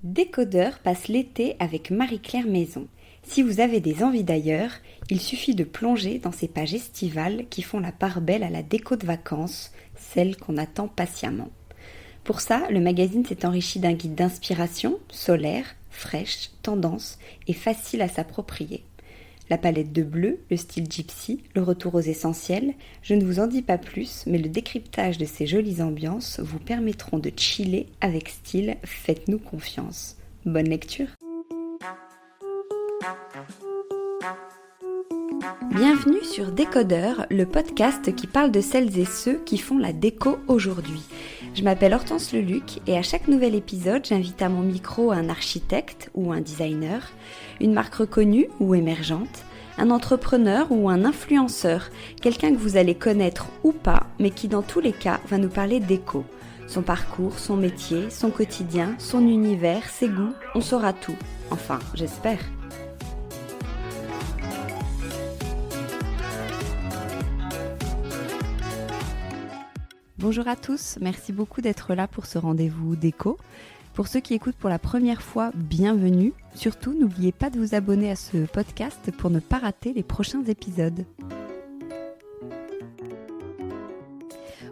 Décodeur passe l'été avec Marie-Claire Maison. Si vous avez des envies d'ailleurs, il suffit de plonger dans ces pages estivales qui font la part belle à la déco de vacances, celle qu'on attend patiemment. Pour ça, le magazine s'est enrichi d'un guide d'inspiration, solaire, fraîche, tendance et facile à s'approprier. La palette de bleu, le style gypsy, le retour aux essentiels, je ne vous en dis pas plus, mais le décryptage de ces jolies ambiances vous permettront de chiller avec style, faites-nous confiance. Bonne lecture! Bienvenue sur Décodeur, le podcast qui parle de celles et ceux qui font la déco aujourd'hui. Je m'appelle Hortense Leluc et à chaque nouvel épisode, j'invite à mon micro un architecte ou un designer, une marque reconnue ou émergente, un entrepreneur ou un influenceur, quelqu'un que vous allez connaître ou pas, mais qui dans tous les cas va nous parler déco. Son parcours, son métier, son quotidien, son univers, ses goûts, on saura tout. Enfin, j'espère. Bonjour à tous, merci beaucoup d'être là pour ce rendez-vous déco. Pour ceux qui écoutent pour la première fois, bienvenue. Surtout, n'oubliez pas de vous abonner à ce podcast pour ne pas rater les prochains épisodes.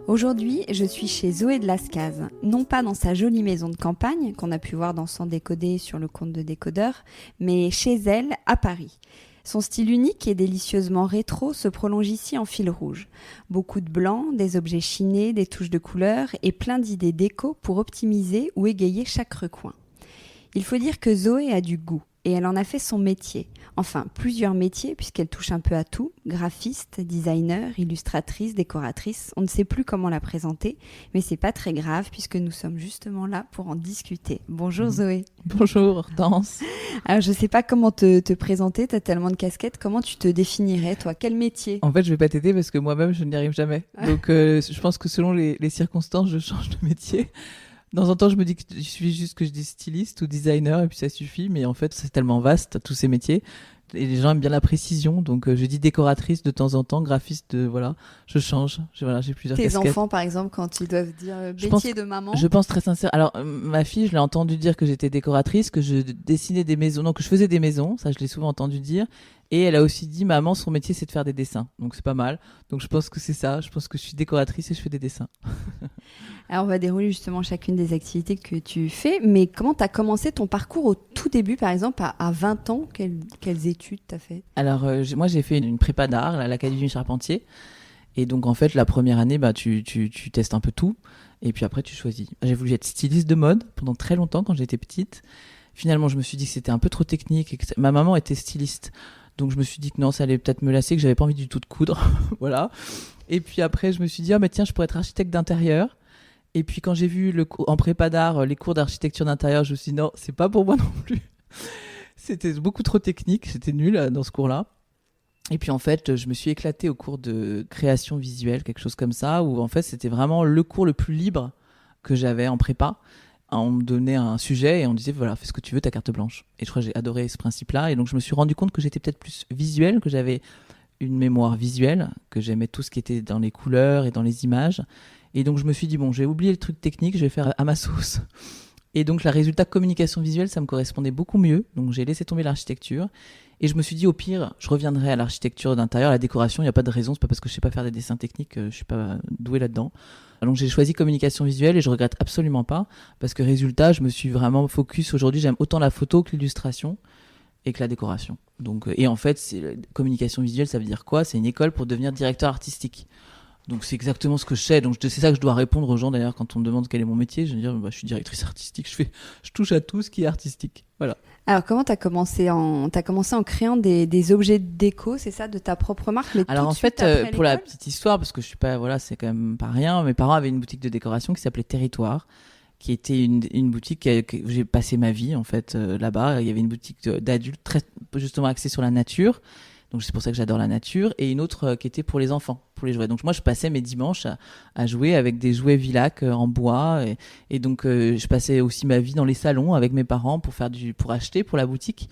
Aujourd'hui, je suis chez Zoé de Lascaz, non pas dans sa jolie maison de campagne qu'on a pu voir dans Sans décoder sur le compte de Décodeur, mais chez elle, à Paris. Son style unique et délicieusement rétro se prolonge ici en fil rouge. Beaucoup de blanc, des objets chinés, des touches de couleurs et plein d'idées déco pour optimiser ou égayer chaque recoin. Il faut dire que Zoé a du goût et elle en a fait son métier. Enfin, plusieurs métiers puisqu'elle touche un peu à tout. Graphiste, designer, illustratrice, décoratrice. On ne sait plus comment la présenter, mais c'est pas très grave puisque nous sommes justement là pour en discuter. Bonjour Zoé. Bonjour Hortense. Alors je sais pas comment te présenter, t'as tellement de casquettes. Comment tu te définirais toi? Quel métier? En fait, je vais pas t'aider parce que moi-même, je n'y arrive jamais. Donc, je pense que selon les circonstances, je change de métier. De temps en temps, je me dis qu'il suffit juste que je dise styliste ou designer et puis ça suffit. Mais en fait, c'est tellement vaste, tous ces métiers. Et les gens aiment bien la précision. Donc, je dis décoratrice de temps en temps, graphiste, voilà. Je change. J'ai plusieurs casquettes. Tes enfants, par exemple, quand ils doivent dire métier de maman. Je pense très sincère. Alors, ma fille, je l'ai entendu dire que j'étais décoratrice, que je dessinais des maisons. Donc, je faisais des maisons. Ça, je l'ai souvent entendu dire. Et elle a aussi dit, maman, son métier, c'est de faire des dessins. Donc, c'est pas mal. Donc, je pense que c'est ça. Je pense que je suis décoratrice et je fais des dessins. Alors, on va dérouler justement chacune des activités que tu fais. Mais comment tu as commencé ton parcours au tout début, par exemple, à 20 ans? Quelles études tu as fait? Alors, moi, j'ai fait une prépa d'art à l'Académie Charpentier. Et donc, en fait, la première année, tu testes un peu tout. Et puis après, tu choisis. J'ai voulu être styliste de mode pendant très longtemps quand j'étais petite. Finalement, je me suis dit que c'était un peu trop technique. Et que ma maman était styliste. Donc je me suis dit que non, ça allait peut-être me lasser, que j'avais pas envie du tout de coudre. Voilà. Et puis après, je me suis dit, mais tiens, je pourrais être architecte d'intérieur. Et puis quand j'ai vu en prépa d'art, les cours d'architecture d'intérieur, je me suis dit, non, c'est pas pour moi non plus. C'était beaucoup trop technique, c'était nul dans ce cours-là. Et puis en fait, je me suis éclatée au cours de création visuelle, quelque chose comme ça, où en fait, c'était vraiment le cours le plus libre que j'avais en prépa. On me donnait un sujet et on disait voilà, fais ce que tu veux, ta carte blanche. Et je crois que j'ai adoré ce principe-là. Et donc je me suis rendu compte que j'étais peut-être plus visuelle, que j'avais une mémoire visuelle, que j'aimais tout ce qui était dans les couleurs et dans les images. Et donc je me suis dit bon, j'ai oublié le truc technique, je vais faire à ma sauce. Et donc le résultat communication visuelle, ça me correspondait beaucoup mieux. Donc j'ai laissé tomber l'architecture. Et je me suis dit au pire, je reviendrai à l'architecture d'intérieur, à la décoration. Il n'y a pas de raison, c'est pas parce que je sais pas faire des dessins techniques, je suis pas douée là-dedans. Donc j'ai choisi communication visuelle et je regrette absolument pas parce que résultat, je me suis vraiment focus aujourd'hui. J'aime autant la photo que l'illustration et que la décoration. Donc et en fait, communication visuelle, ça veut dire quoi? C'est une école pour devenir directeur artistique. Donc c'est exactement ce que je sais. Donc c'est ça que je dois répondre aux gens d'ailleurs quand on me demande quel est mon métier. Je vais dire je suis directrice artistique. Je touche à tout ce qui est artistique. Voilà. Alors comment t'as commencé en créant des objets de déco, c'est ça, de ta propre marque? Mais alors en fait, pour la petite histoire, parce que je suis pas c'est quand même pas rien. Mes parents avaient une boutique de décoration qui s'appelait Territoire, qui était une boutique où j'ai passé ma vie en fait là-bas. Il y avait une boutique d'adultes très justement axée sur la nature. Donc c'est pour ça que j'adore la nature, et une autre qui était pour les enfants, pour les jouets. Donc moi je passais mes dimanches à jouer avec des jouets Villac en bois, et donc je passais aussi ma vie dans les salons avec mes parents pour acheter pour la boutique.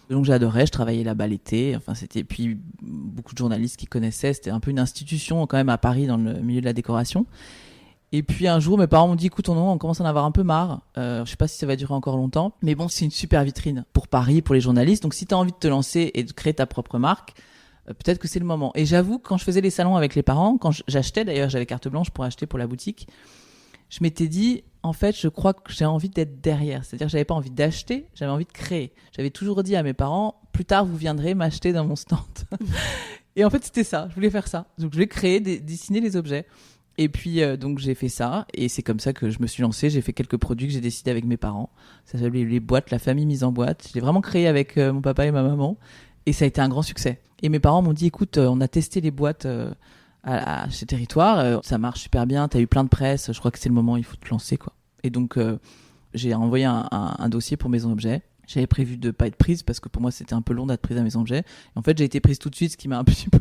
Donc j'adorais, je travaillais là-bas l'été, enfin c'était, puis beaucoup de journalistes qui connaissaient, c'était un peu une institution quand même à Paris dans le milieu de la décoration. Et puis un jour, mes parents m'ont dit, écoute, on commence à en avoir un peu marre. Je sais pas si ça va durer encore longtemps, mais bon, c'est une super vitrine pour Paris, pour les journalistes. Donc si t'as envie de te lancer et de créer ta propre marque, peut-être que c'est le moment. Et j'avoue, quand je faisais les salons avec les parents, quand j'achetais, d'ailleurs, j'avais carte blanche pour acheter pour la boutique, je m'étais dit, en fait, je crois que j'ai envie d'être derrière. C'est-à-dire que j'avais pas envie d'acheter, j'avais envie de créer. J'avais toujours dit à mes parents, plus tard, vous viendrez m'acheter dans mon stand. Et en fait, c'était ça. Je voulais faire ça. Donc, je voulais créer, dessiner les objets. Et puis, donc, j'ai fait ça. Et c'est comme ça que je me suis lancée. J'ai fait quelques produits que j'ai décidés avec mes parents. Ça s'appelait les boîtes, la famille mise en boîte. Je l'ai vraiment créé avec mon papa et ma maman. Et ça a été un grand succès. Et mes parents m'ont dit, écoute, on a testé les boîtes chez Territoire. Ça marche super bien. T'as eu plein de presse. Je crois que c'est le moment. Il faut te lancer, quoi. Et donc, j'ai envoyé un dossier pour Maison Objet. J'avais prévu de pas être prise parce que pour moi, c'était un peu long d'être prise à Maison Objet. Et en fait, j'ai été prise tout de suite, ce qui m'a un petit peu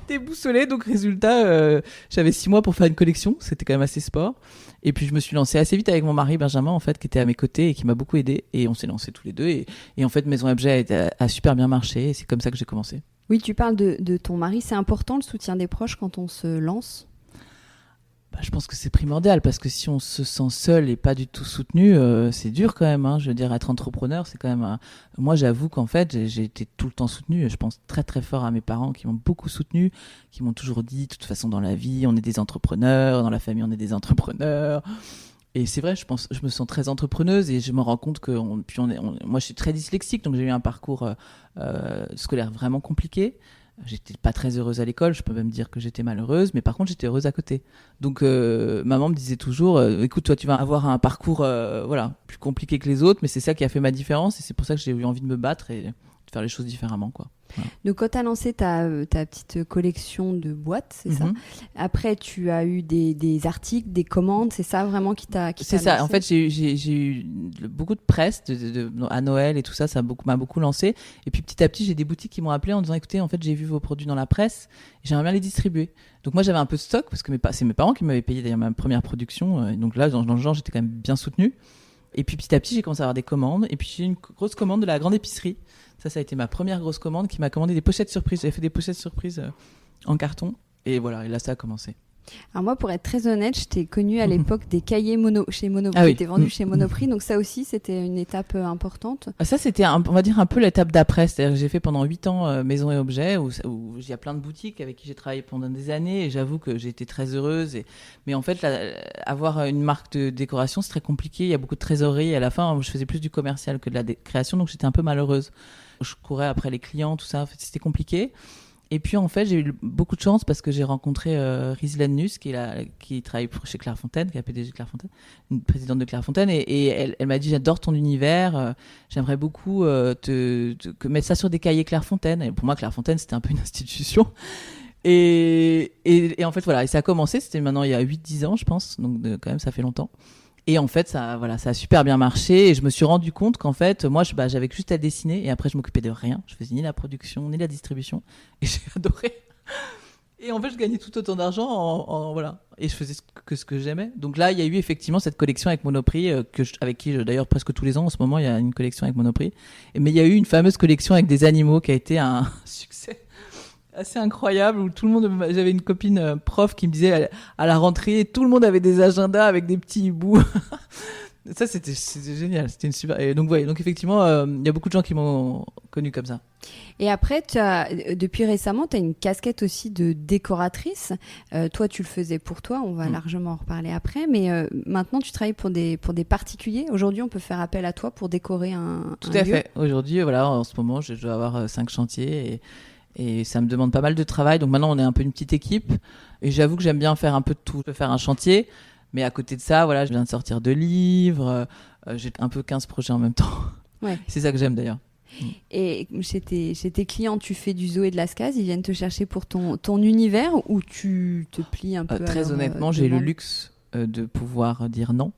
déboussolée. Donc, résultat, j'avais 6 mois pour faire une collection. C'était quand même assez sport. Et puis, je me suis lancée assez vite avec mon mari, Benjamin, en fait, qui était à mes côtés et qui m'a beaucoup aidée. Et on s'est lancés tous les deux. Et en fait, Maison Objet a super bien marché. Et c'est comme ça que j'ai commencé. Oui, tu parles de ton mari. C'est important le soutien des proches quand on se lance? Je pense que c'est primordial parce que si on se sent seul et pas du tout soutenu, c'est dur quand même. Je veux dire, être entrepreneur, c'est quand même. Moi, j'avoue qu'en fait, j'ai été tout le temps soutenu. Je pense très très fort à mes parents qui m'ont beaucoup soutenu, qui m'ont toujours dit, de toute façon, dans la vie, on est des entrepreneurs, dans la famille, on est des entrepreneurs. Et c'est vrai, je me sens très entrepreneuse et je me rends compte que moi, je suis très dyslexique, donc j'ai eu un parcours scolaire vraiment compliqué. J'étais pas très heureuse à l'école, je peux même dire que j'étais malheureuse, mais par contre j'étais heureuse à côté. Donc maman me disait toujours, écoute, toi tu vas avoir un parcours plus compliqué que les autres, mais c'est ça qui a fait ma différence et c'est pour ça que j'ai eu envie de me battre et de faire les choses différemment, quoi. Voilà. Donc quand tu as lancé ta petite collection de boîtes, c'est ça? Après, tu as eu des articles, des commandes, c'est ça vraiment qui t'a C'est ça, lancé? en fait j'ai eu beaucoup de presse à Noël et tout ça, m'a beaucoup lancé. Et puis petit à petit, j'ai des boutiques qui m'ont appelé en disant, écoutez, en fait j'ai vu vos produits dans la presse et j'aimerais bien les distribuer. Donc moi j'avais un peu de stock parce que c'est mes parents qui m'avaient payé d'ailleurs ma première production. Donc là, dans le genre, j'étais quand même bien soutenue. Et puis petit à petit, j'ai commencé à avoir des commandes. Et puis j'ai eu une grosse commande de la grande épicerie. Ça a été ma première grosse commande qui m'a commandé des pochettes surprises. J'avais fait des pochettes surprises en carton. Et voilà, et là, ça a commencé. Alors moi, pour être très honnête, je t'ai connue à l'époque des cahiers chez Monoprix. Ah oui. T'es vendu chez Monoprix, donc ça aussi, c'était une étape importante. Ça, c'était, on va dire, un peu l'étape d'après. C'est-à-dire que j'ai fait pendant 8 ans Maison et Objets, où il y a plein de boutiques avec qui j'ai travaillé pendant des années. Et j'avoue que j'ai été très heureuse. Mais en fait, avoir une marque de décoration, c'est très compliqué. Il y a beaucoup de trésorerie. Et à la fin, je faisais plus du commercial que de la création, donc j'étais un peu malheureuse. Je courais après les clients, tout ça. En fait, c'était compliqué. Et puis, en fait, j'ai eu beaucoup de chance parce que j'ai rencontré Rizlan Nus, qui travaille chez Clairefontaine, qui est la PDG de Clairefontaine, une présidente de Clairefontaine. Et elle m'a dit, j'adore ton univers. J'aimerais beaucoup mettre ça sur des cahiers Clairefontaine. Et pour moi, Clairefontaine, c'était un peu une institution. Et en fait, voilà. Et ça a commencé, c'était maintenant il y a 8-10 ans, je pense. Donc, quand même, ça fait longtemps. Et en fait, ça a super bien marché. Et je me suis rendu compte qu'en fait, moi, j'avais juste à dessiner. Et après, je m'occupais de rien. Je faisais ni la production, ni la distribution. Et j'ai adoré. Et en fait, je gagnais tout autant d'argent voilà. Et je faisais ce que j'aimais. Donc là, il y a eu effectivement cette collection avec Monoprix, avec qui, d'ailleurs, presque tous les ans, en ce moment, il y a une collection avec Monoprix. Mais il y a eu une fameuse collection avec des animaux qui a été un succès assez incroyable, où j'avais une copine prof qui me disait à la rentrée, tout le monde avait des agendas avec des petits hiboux. Ça, c'était génial, c'était une super. Et donc effectivement, il y a beaucoup de gens qui m'ont connu comme ça. Et après, depuis récemment, tu as une casquette aussi de décoratrice. Toi, tu le faisais pour toi, on va largement en reparler après, mais maintenant, tu travailles pour des particuliers. Aujourd'hui, on peut faire appel à toi pour décorer un Tout à lieu. fait. Aujourd'hui, voilà, en ce moment, je dois avoir 5 chantiers et ça me demande pas mal de travail. Donc maintenant, on est un peu une petite équipe. Et j'avoue que j'aime bien faire un peu de tout. Je peux faire un chantier, mais à côté de ça, voilà, je viens de sortir 2 livres. J'ai un peu 15 projets en même temps. Ouais. C'est ça que j'aime d'ailleurs. Et chez tes clients, tu fais du Zoé de Lascaz, ils viennent te chercher pour ton univers ou tu te plies un peu Très honnêtement, j'ai le luxe de pouvoir dire non.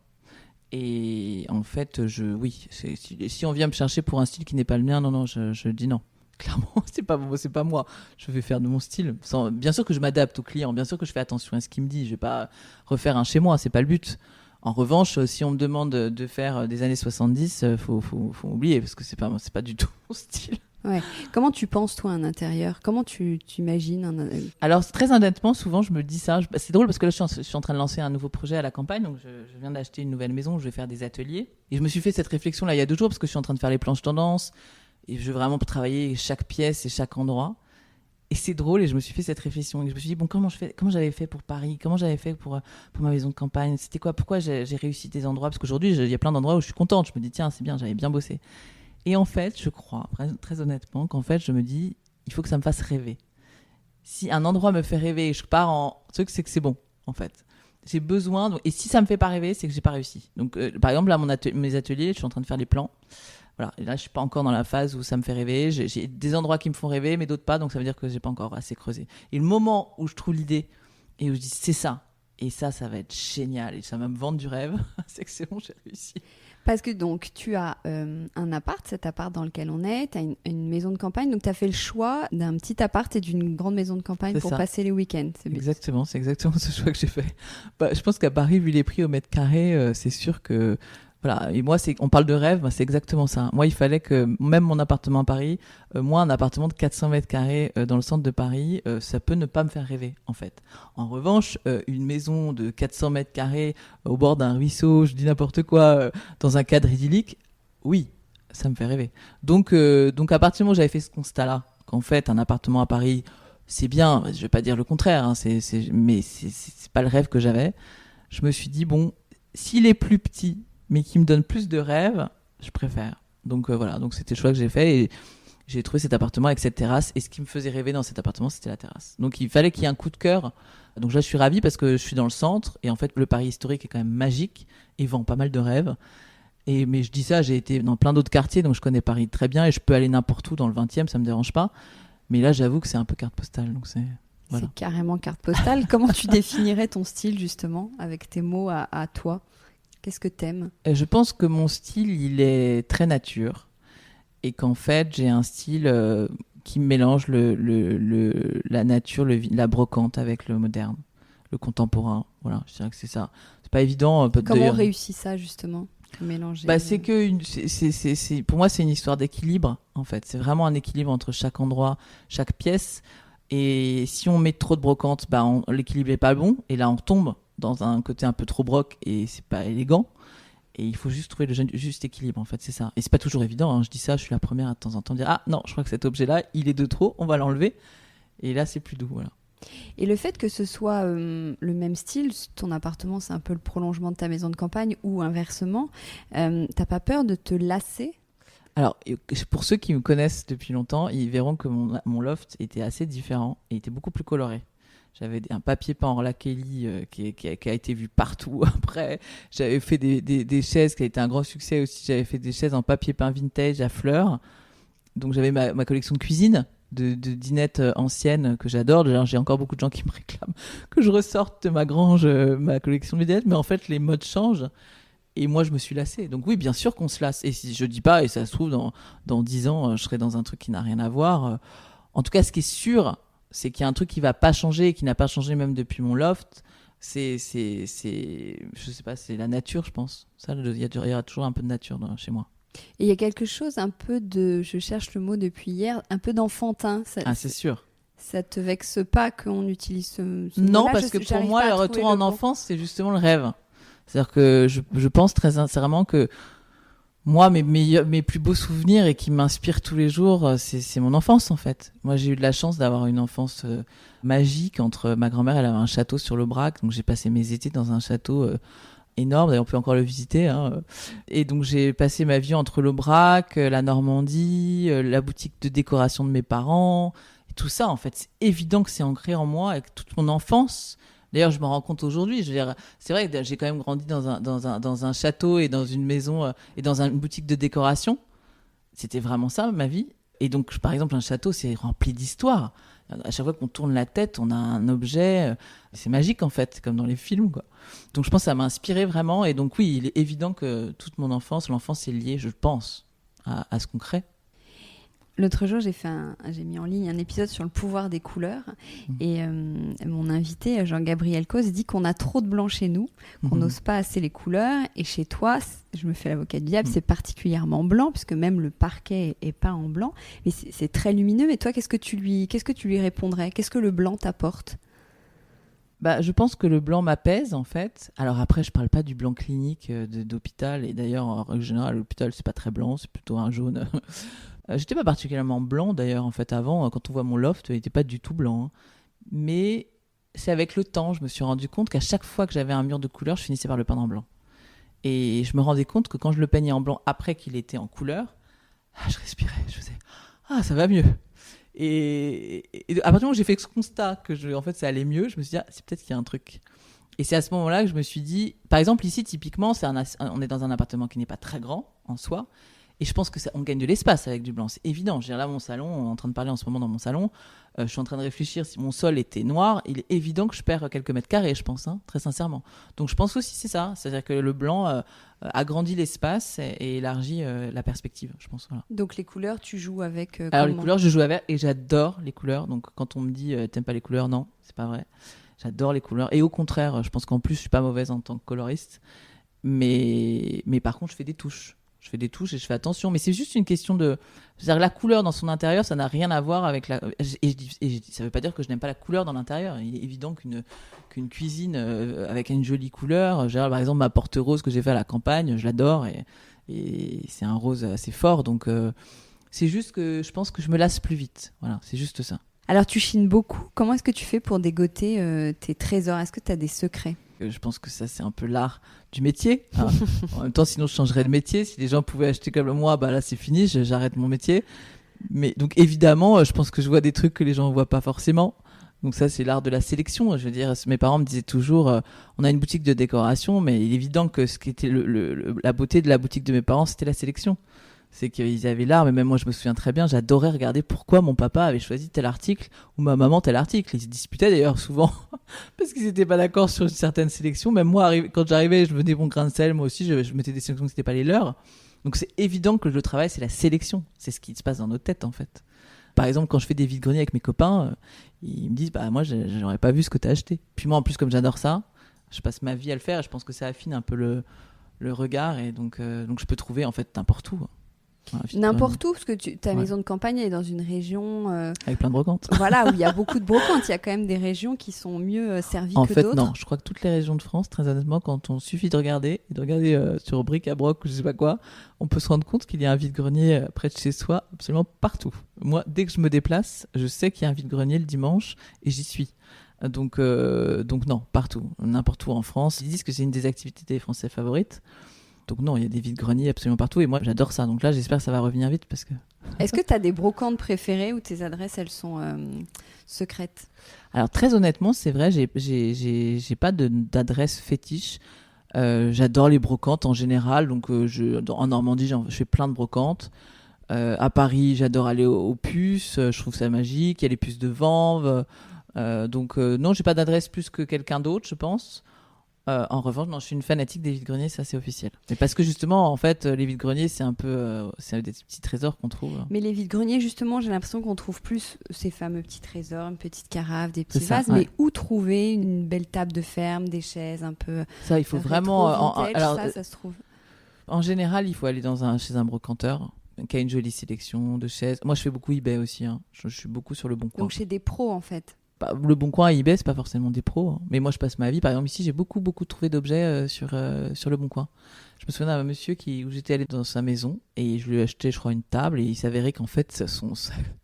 Et en fait, si on vient me chercher pour un style qui n'est pas le mien, non, je dis non. Clairement, c'est pas moi. Je vais faire de mon style. Bien sûr que je m'adapte au client, bien sûr que je fais attention à ce qu'il me dit. Je vais pas refaire un chez moi, c'est pas le but. En revanche, si on me demande de faire des années 70, faut oublier parce que c'est pas du tout mon style. Ouais. Comment tu penses, toi, un intérieur? Comment tu imagines Alors, très honnêtement, souvent, je me dis ça. C'est drôle parce que là, je suis en train de lancer un nouveau projet à la campagne. Donc, je viens d'acheter une nouvelle maison où je vais faire des ateliers. Et je me suis fait cette réflexion là il y a 2 jours parce que je suis en train de faire les planches tendance. Et je veux vraiment travailler chaque pièce et chaque endroit. Et c'est drôle, et je me suis fait cette réflexion. Et je me suis dit, bon, comment j'avais fait pour Paris? Comment j'avais fait pour ma maison de campagne? C'était quoi? Pourquoi j'ai réussi des endroits? Parce qu'aujourd'hui, il y a plein d'endroits où je suis contente. Je me dis, tiens, c'est bien, j'avais bien bossé. Et en fait, je crois, très honnêtement, qu'en fait, je me dis, il faut que ça me fasse rêver. Si un endroit me fait rêver et je pars en truc, c'est que c'est bon, en fait. J'ai besoin. Et si ça me fait pas rêver, c'est que j'ai pas réussi. Donc, par exemple, là, mes ateliers, je suis en train de faire les plans. Voilà. Et là, je suis pas encore dans la phase où ça me fait rêver. J'ai des endroits qui me font rêver, mais d'autres pas. Donc, ça veut dire que j'ai pas encore assez creusé. Et le moment où je trouve l'idée et où je dis c'est ça, et ça va être génial et ça va me vendre du rêve, c'est que c'est bon, j'ai réussi. Parce que donc, tu as un appart, cet appart dans lequel on est, tu as une maison de campagne, donc tu as fait le choix d'un petit appart et d'une grande maison de campagne C'est pour ça. passer les week-ends. C'est Exactement ce choix que j'ai fait. Je pense qu'à Paris, vu les prix au mètre carré, c'est sûr que... Voilà. Et moi, on parle de rêve, c'est exactement ça. Moi, il fallait que, même mon appartement à Paris, moi, un appartement de 400 mètres carrés dans le centre de Paris, ça peut ne pas me faire rêver, en fait. En revanche, une maison de 400 mètres carrés au bord d'un ruisseau, je dis n'importe quoi, dans un cadre idyllique, oui, ça me fait rêver. Donc à partir du moment où j'avais fait ce constat-là, qu'en fait, un appartement à Paris, c'est bien, je vais pas dire le contraire, hein, mais c'est pas le rêve que j'avais. Je me suis dit, bon, s'il est plus petit, mais qui me donne plus de rêves, je préfère. Donc voilà, donc c'était le choix que j'ai fait et j'ai trouvé cet appartement avec cette terrasse. Et ce qui me faisait rêver dans cet appartement, c'était la terrasse. Donc il fallait qu'il y ait un coup de cœur. Donc là, je suis ravie parce que je suis dans le centre et en fait, le Paris historique est quand même magique et vend pas mal de rêves. Mais je dis ça, j'ai été dans plein d'autres quartiers, donc je connais Paris très bien et je peux aller n'importe où dans le 20e, ça me dérange pas. Mais là, j'avoue que c'est un peu carte postale, donc voilà. C'est carrément carte postale. Comment tu définirais ton style, justement, avec tes mots à toi? Qu'est-ce que t'aimes? Je pense que mon style, il est très nature et qu'en fait, j'ai un style qui mélange la nature, la brocante avec le moderne, le contemporain. Voilà, je dirais que c'est ça. C'est pas évident. Comment on réussit ça, justement, mélanger c'est que pour moi, c'est une histoire d'équilibre, en fait. C'est vraiment un équilibre entre chaque endroit, chaque pièce. Et si on met trop de brocante, l'équilibre n'est pas bon. Et là, on tombe dans un côté un peu trop broc et c'est pas élégant. Et il faut juste trouver le juste équilibre, en fait, c'est ça. Et c'est pas toujours évident, hein. Je dis ça, je suis la première à de temps en temps dire « Ah non, je crois que cet objet-là, il est de trop, on va l'enlever. » Et là, c'est plus doux, voilà. Et le fait que ce soit le même style, ton appartement, c'est un peu le prolongement de ta maison de campagne ou inversement, t'as pas peur de te lasser? Alors, pour ceux qui me connaissent depuis longtemps, ils verront que mon loft était assez différent et était beaucoup plus coloré. J'avais un papier peint en Kelly qui a été vu partout. Après, j'avais fait des chaises qui a été un grand succès aussi. J'avais fait des chaises en papier peint vintage à fleurs. Donc, j'avais ma collection de cuisine de dinettes anciennes que j'adore. D'ailleurs, j'ai encore beaucoup de gens qui me réclament que je ressorte de ma grange ma collection de dinettes. Mais en fait, les modes changent. Et moi, je me suis lassée. Donc oui, bien sûr qu'on se lasse. Et si je dis pas, et ça se trouve, dans 10 ans, je serai dans un truc qui n'a rien à voir. En tout cas, ce qui est sûr, c'est qu'il y a un truc qui va pas changer, et qui n'a pas changé même depuis mon loft. Je sais pas, c'est la nature, je pense. Ça, il y aura toujours un peu de nature chez moi. Et il y a quelque chose un peu je cherche le mot depuis hier, un peu d'enfantin. C'est sûr. Ça te vexe pas qu'on utilise ce Non, mot-là? parce que pour moi, le retour en enfance, c'est justement le rêve. C'est-à-dire que je pense très sincèrement que moi, mes plus beaux souvenirs et qui m'inspirent tous les jours, c'est mon enfance, en fait. Moi, j'ai eu de la chance d'avoir une enfance magique. Ma grand-mère, elle avait un château sur l'Aubrac, donc j'ai passé mes étés dans un château énorme. D'ailleurs, on peut encore le visiter, hein. Et donc, j'ai passé ma vie entre l'Aubrac, la Normandie, la boutique de décoration de mes parents. Et tout ça, en fait, c'est évident que c'est ancré en moi avec toute mon enfance. D'ailleurs, je me rends compte aujourd'hui, je veux dire, c'est vrai que j'ai quand même grandi dans un château et dans une maison et dans une boutique de décoration. C'était vraiment ça, ma vie. Et donc, par exemple, un château, c'est rempli d'histoires. À chaque fois qu'on tourne la tête, on a un objet. C'est magique, en fait, comme dans les films, quoi. Donc, je pense que ça m'a inspiré vraiment. Et donc, oui, il est évident que toute mon enfance, l'enfance est liée, je pense, à ce qu'on crée. L'autre jour, j'ai mis en ligne un épisode sur le pouvoir des couleurs et mon invité, Jean-Gabriel Cause, dit qu'on a trop de blanc chez nous, qu'on n'ose pas assez les couleurs. Et chez toi, je me fais l'avocat du diable, c'est particulièrement blanc puisque même le parquet est peint en blanc. Mais c'est très lumineux. Et toi, qu'est-ce que tu lui répondrais? Qu'est-ce que le blanc t'apporte? Je pense que le blanc m'apaise en fait. Alors après, je parle pas du blanc clinique d'hôpital. Et d'ailleurs, en règle générale, à l'hôpital, c'est pas très blanc, c'est plutôt un jaune. J'étais pas particulièrement blanc d'ailleurs en fait avant, quand on voit mon loft, il n'était pas du tout blanc. Hein. Mais c'est avec le temps, je me suis rendu compte qu'à chaque fois que j'avais un mur de couleur, je finissais par le peindre en blanc. Et je me rendais compte que quand je le peignais en blanc après qu'il était en couleur, je respirais, je faisais ça va mieux. Et à partir du moment où j'ai fait ce constat que en fait ça allait mieux, je me suis dit c'est peut-être qu'il y a un truc. Et c'est à ce moment-là que je me suis dit, par exemple ici typiquement, on est dans un appartement qui n'est pas très grand en soi. Et je pense on gagne de l'espace avec du blanc, c'est évident. Je veux dire, là, mon salon, on est en train de parler en ce moment dans mon salon, je suis en train de réfléchir, si mon sol était noir, il est évident que je perds quelques mètres carrés, je pense, très sincèrement. Donc je pense aussi c'est ça, c'est-à-dire que le blanc agrandit l'espace et élargit la perspective, je pense. Voilà. Donc les couleurs, tu joues avec Alors les couleurs, je joue avec et j'adore les couleurs. Donc quand on me dit t'aimes pas les couleurs, non, c'est pas vrai. J'adore les couleurs. Et au contraire, je pense qu'en plus, je suis pas mauvaise en tant que coloriste. Mais par contre, je fais des touches. Je fais des touches et je fais attention. Mais c'est juste une question de... C'est-à-dire la couleur dans son intérieur, ça n'a rien à voir avec la... Et ça veut pas dire que je n'aime pas la couleur dans l'intérieur. Il est évident qu'une cuisine avec une jolie couleur... par exemple, ma porte rose que j'ai fait à la campagne, je l'adore. Et c'est un rose assez fort. Donc, c'est juste que je pense que je me lasse plus vite. Voilà, c'est juste ça. Alors, tu chines beaucoup. Comment est-ce que tu fais pour dégoter tes trésors? Est-ce que tu as des secrets? Je pense que ça, c'est un peu l'art du métier. Hein. En même temps, sinon, je changerais de métier. Si les gens pouvaient acheter comme moi, là, c'est fini, j'arrête mon métier. Mais donc, évidemment, je pense que je vois des trucs que les gens ne voient pas forcément. Donc ça, c'est l'art de la sélection. Je veux dire, mes parents me disaient toujours, on a une boutique de décoration, mais il est évident que ce qui était la beauté de la boutique de mes parents, c'était la sélection. C'est qu'ils avaient l'art, mais même moi je me souviens très bien, j'adorais regarder pourquoi mon papa avait choisi tel article ou ma maman tel article. Ils se disputaient d'ailleurs souvent parce qu'ils n'étaient pas d'accord sur une certaine sélection. Même moi, quand j'arrivais, je venais mon grain de sel, moi aussi, je mettais des sélections qui n'étaient pas les leurs. Donc c'est évident que le travail, c'est la sélection. C'est ce qui se passe dans nos têtes en fait. Par exemple, quand je fais des vides-greniers avec mes copains, ils me disent moi j'aurais pas vu ce que t'as acheté. Puis moi en plus comme j'adore ça, je passe ma vie à le faire et je pense que ça affine un peu le regard et donc je peux trouver en fait n'importe où. N'importe où, parce que ta maison de campagne est dans une région... avec plein de brocantes. Voilà, où il y a beaucoup de brocantes. Il y a quand même des régions qui sont mieux servies que d'autres. En fait, non. Je crois que toutes les régions de France, très honnêtement, quand on suffit de regarder, sur Bric-à-Broc ou je sais pas quoi, on peut se rendre compte qu'il y a un vide-grenier près de chez soi, absolument partout. Moi, dès que je me déplace, je sais qu'il y a un vide-grenier le dimanche et j'y suis. Donc non, partout. N'importe où en France. Ils disent que c'est une des activités des Français favorites. Donc non, il y a des vides-greniers absolument partout et moi j'adore ça. Donc là, j'espère que ça va revenir vite parce que... Est-ce que tu as des brocantes préférées ou tes adresses, elles sont secrètes? Alors très honnêtement, c'est vrai, j'ai pas d'adresse fétiche. J'adore les brocantes en général. Donc en Normandie, je fais plein de brocantes. À Paris, j'adore aller aux puces. Je trouve ça magique. Il y a les puces de Vanves. Non, j'ai pas d'adresse plus que quelqu'un d'autre, je pense. En revanche, non, je suis une fanatique des vides-greniers, ça c'est officiel. Mais parce que justement, en fait, les vides-greniers, c'est un peu c'est des petits trésors qu'on trouve. Mais les vides-greniers, justement, j'ai l'impression qu'on trouve plus ces fameux petits trésors, une petite carafe, des petits vases. Ouais. Mais où trouver une belle table de ferme, des chaises un peu... Ça, il faut vraiment... Alors, ça se trouve. En général, il faut aller chez un brocanteur qui a une jolie sélection de chaises. Moi, je fais beaucoup eBay aussi. Hein. Je suis beaucoup sur le Bon Coin. Donc chez des pros, en fait. Le Bon Coin et eBay, c'est pas forcément des pros, hein. Mais moi je passe ma vie, par exemple ici j'ai beaucoup trouvé d'objets sur le Bon Coin. Je me souviens d'un monsieur où j'étais allé dans sa maison et je lui ai acheté je crois une table et il s'avérait qu'en fait